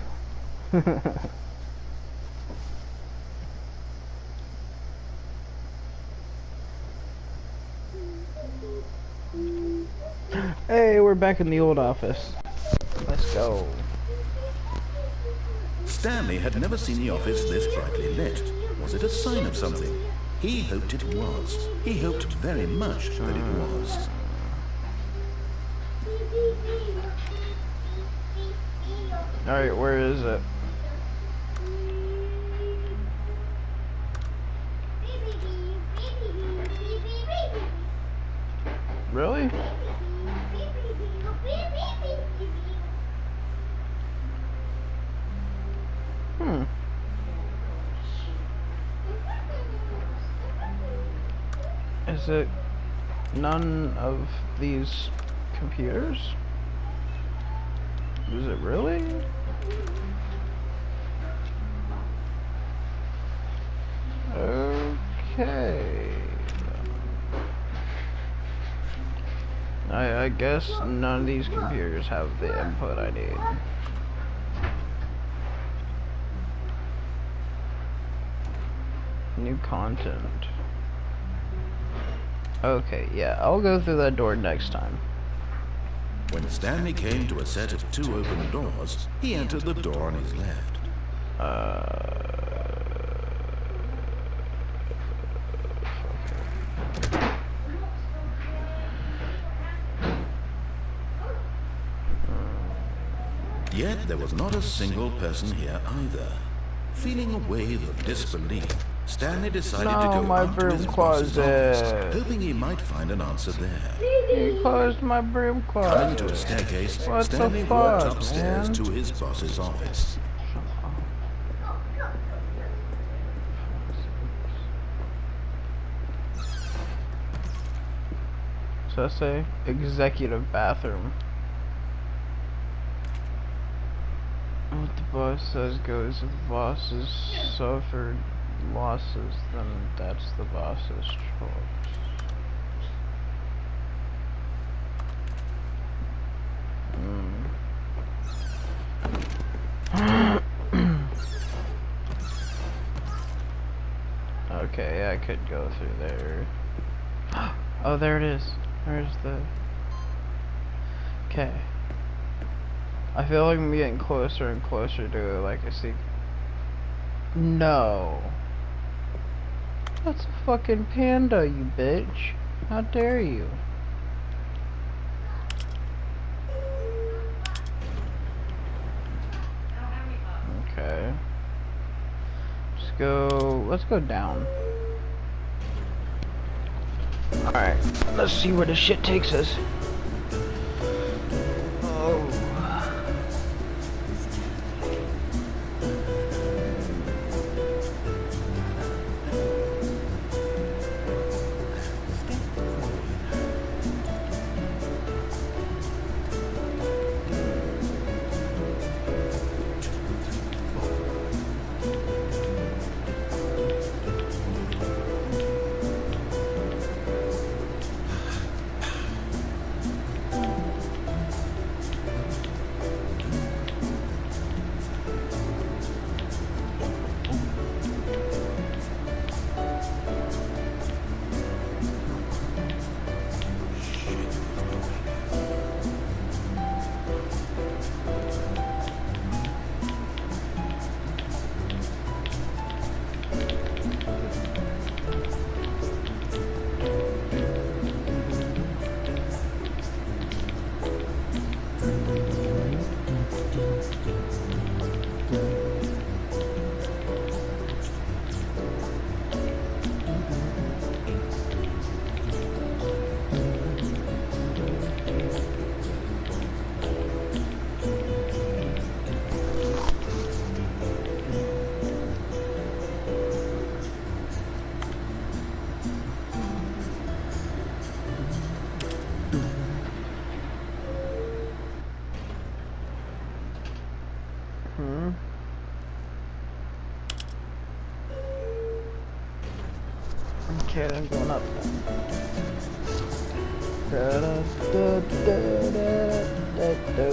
Hey, we're back in the old office. Let's go. Stanley had never seen the office this brightly lit. Was it a sign of something? He hoped it was. He hoped very much that it was. Alright, where is it? Really? Is it none of these computers? Is it really? Okay. I guess none of these computers have the input I need. New content. Okay, yeah, I'll go through that door next time. When Stanley came to a set of 2 open doors, he entered the door on his left. Yet there was not a single person here either. Feeling a wave of disbelief, Stanley decided to go up to his boss's office, hoping he might find an answer there. You closed my broom closet. Coming to a staircase, Stanley walked upstairs to his boss's office. So I say executive bathroom. What the boss says goes. If the boss has suffered losses, then that's the boss's choice. Okay, I could go through there. Oh, there it is. There's the... Okay. I feel like I'm getting closer and closer to it, like I see. No. That's a fucking panda, you bitch. How dare you? Okay. Let's go down. Alright, let's see where this shit takes us. Oh. Okay, I'm going up then. Da, da, da, da, da, da, da.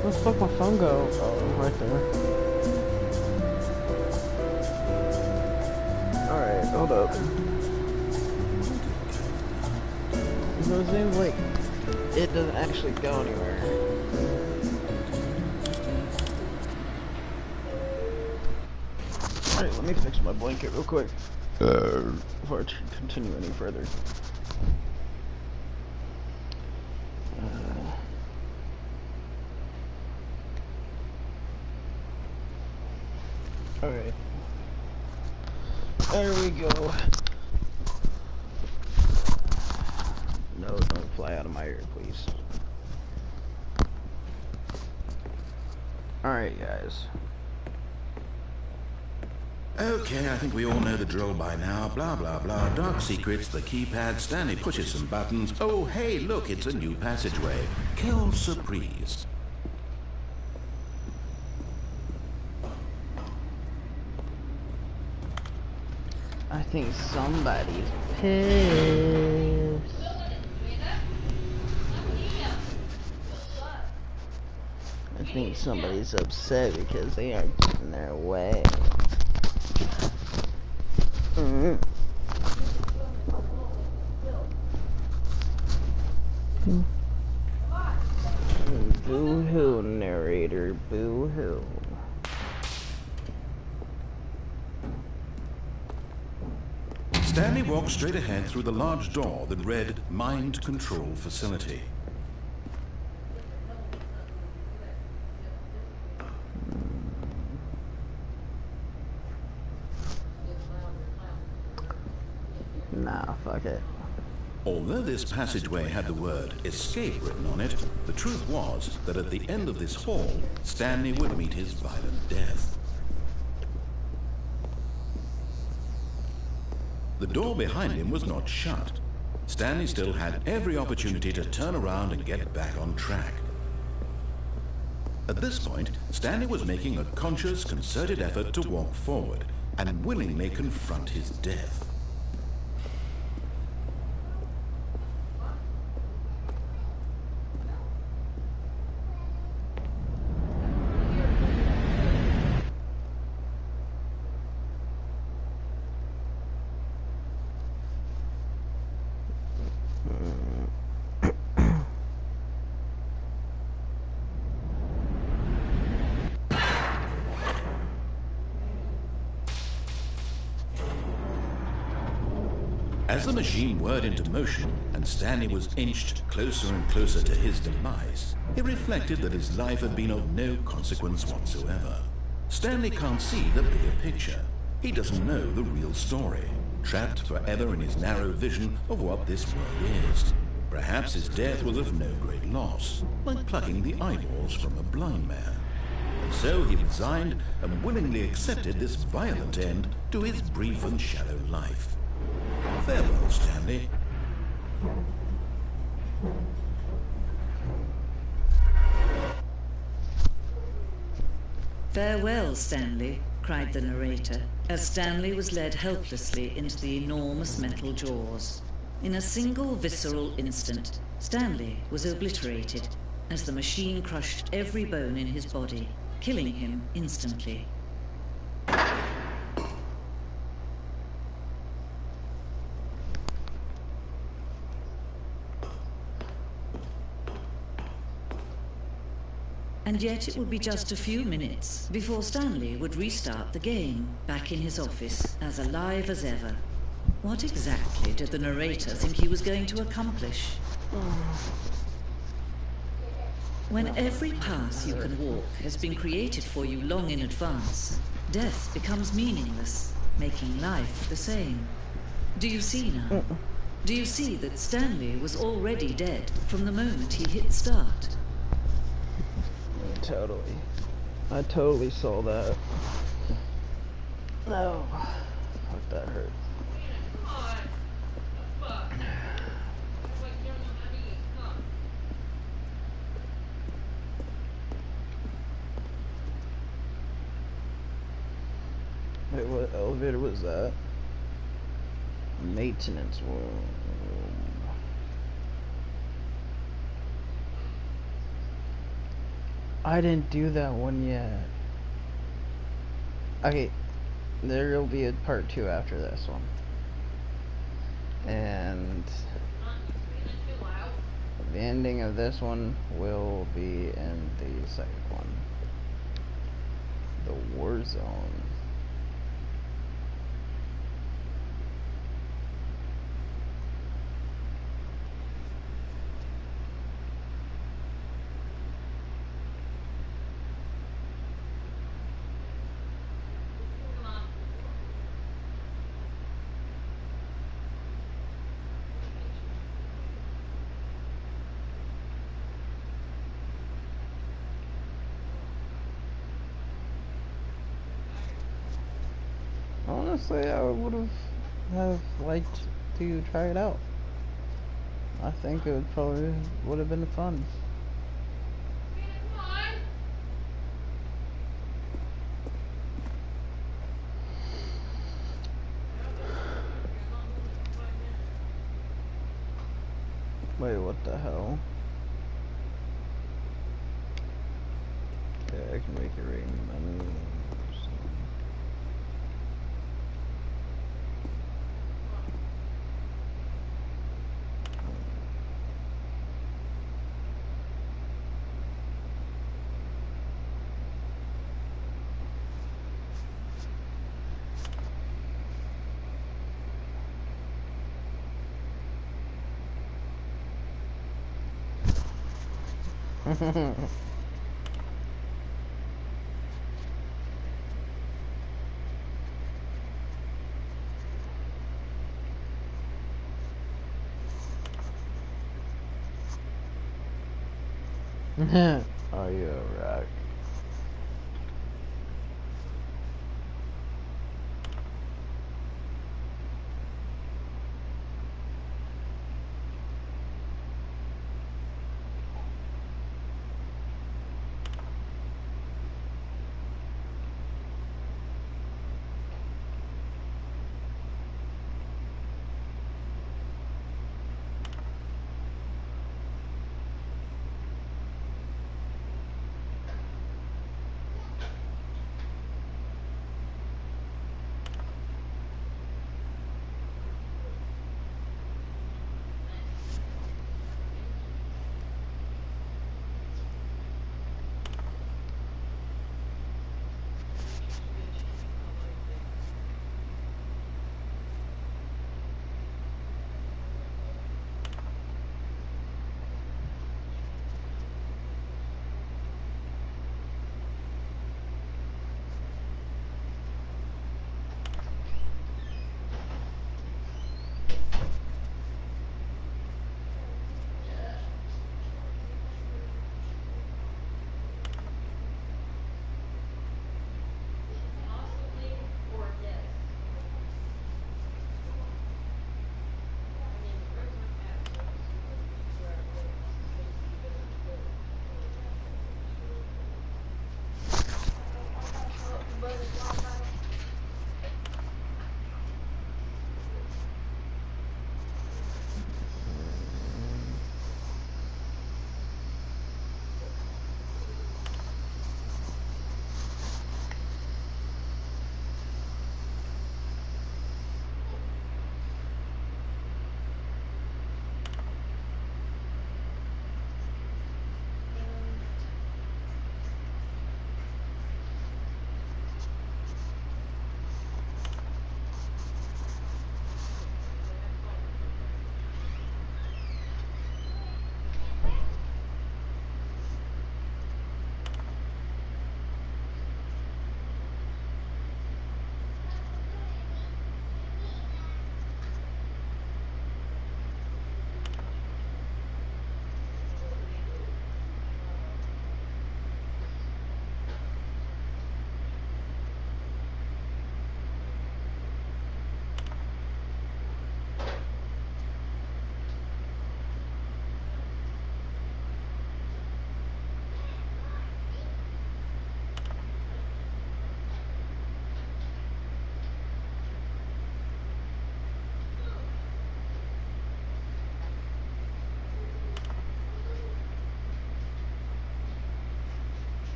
Where the fuck my phone go? Oh, right there. Alright, hold up. So it seems like it doesn't actually go anywhere. Alright, let me fix my blanket real quick before I continue any further. Alright. There we go. No, don't fly out of my ear, please. Alright, guys. Okay, I think we all know the drill by now. Blah, blah, blah. Dark secrets, the keypad, Stanley pushes some buttons. Oh, hey, look, it's a new passageway. Kill surprise. I think somebody's pissed. I think somebody's upset because they aren't getting their way. Boo-hoo, narrator, boo-hoo. Stanley walked straight ahead through the large door that read Mind Control Facility. Nah, fuck it. Although this passageway had the word escape written on it, the truth was that at the end of this hall, Stanley would meet his violent death. The door behind him was not shut. Stanley still had every opportunity to turn around and get back on track. At this point, Stanley was making a conscious, concerted effort to walk forward and willingly confront his death. As the machine whirred into motion and Stanley was inched closer and closer to his demise, he reflected that his life had been of no consequence whatsoever. Stanley can't see the bigger picture. He doesn't know the real story, trapped forever in his narrow vision of what this world is. Perhaps his death was of no great loss, like plucking the eyeballs from a blind man. And so he resigned and willingly accepted this violent end to his brief and shallow life. Farewell, Stanley. Farewell, Stanley, cried the narrator, as Stanley was led helplessly into the enormous metal jaws. In a single visceral instant, Stanley was obliterated as the machine crushed every bone in his body, killing him instantly. And yet it would be just a few minutes before Stanley would restart the game, back in his office, as alive as ever. What exactly did the narrator think he was going to accomplish? When every path you can walk has been created for you long in advance, death becomes meaningless, making life the same. Do you see now? Do you see that Stanley was already dead from the moment he hit start? Totally. I totally saw that. No. Fuck, that hurt. Wait, what elevator was that? Maintenance room. I didn't do that one yet. Okay, there will be a part 2 after this one. And The ending of this one will be in the second one. The War Zone. Honestly, I would have liked to try it out. I think it would have been fun. Wait, what the hell? Yeah, I can make it rain menus. Are you a rock?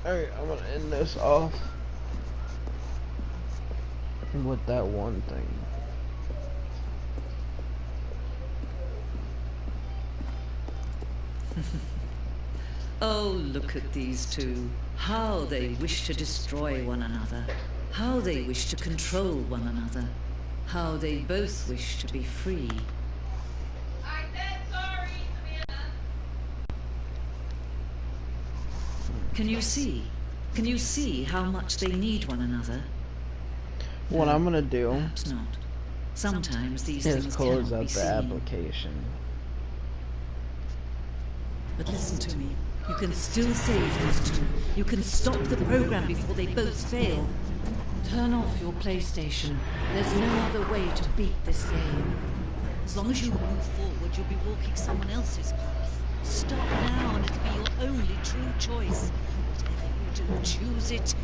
Alright, I'm gonna end this off with that one thing. Oh, look at these two. How they wish to destroy one another. How they wish to control one another. How they both wish to be free. I said sorry, Savannah. Can you see? Can you see how much they need one another? What I'm gonna do Perhaps not. Sometimes these is things close cannot out be the seen. application. But listen to me. You can still save these two. You can stop the program before they both fail. Turn off your PlayStation. There's no other way to beat this game. As long as you move forward, you'll be walking someone else's path. Stop now and it'll be your only true choice. Whatever you do, choose it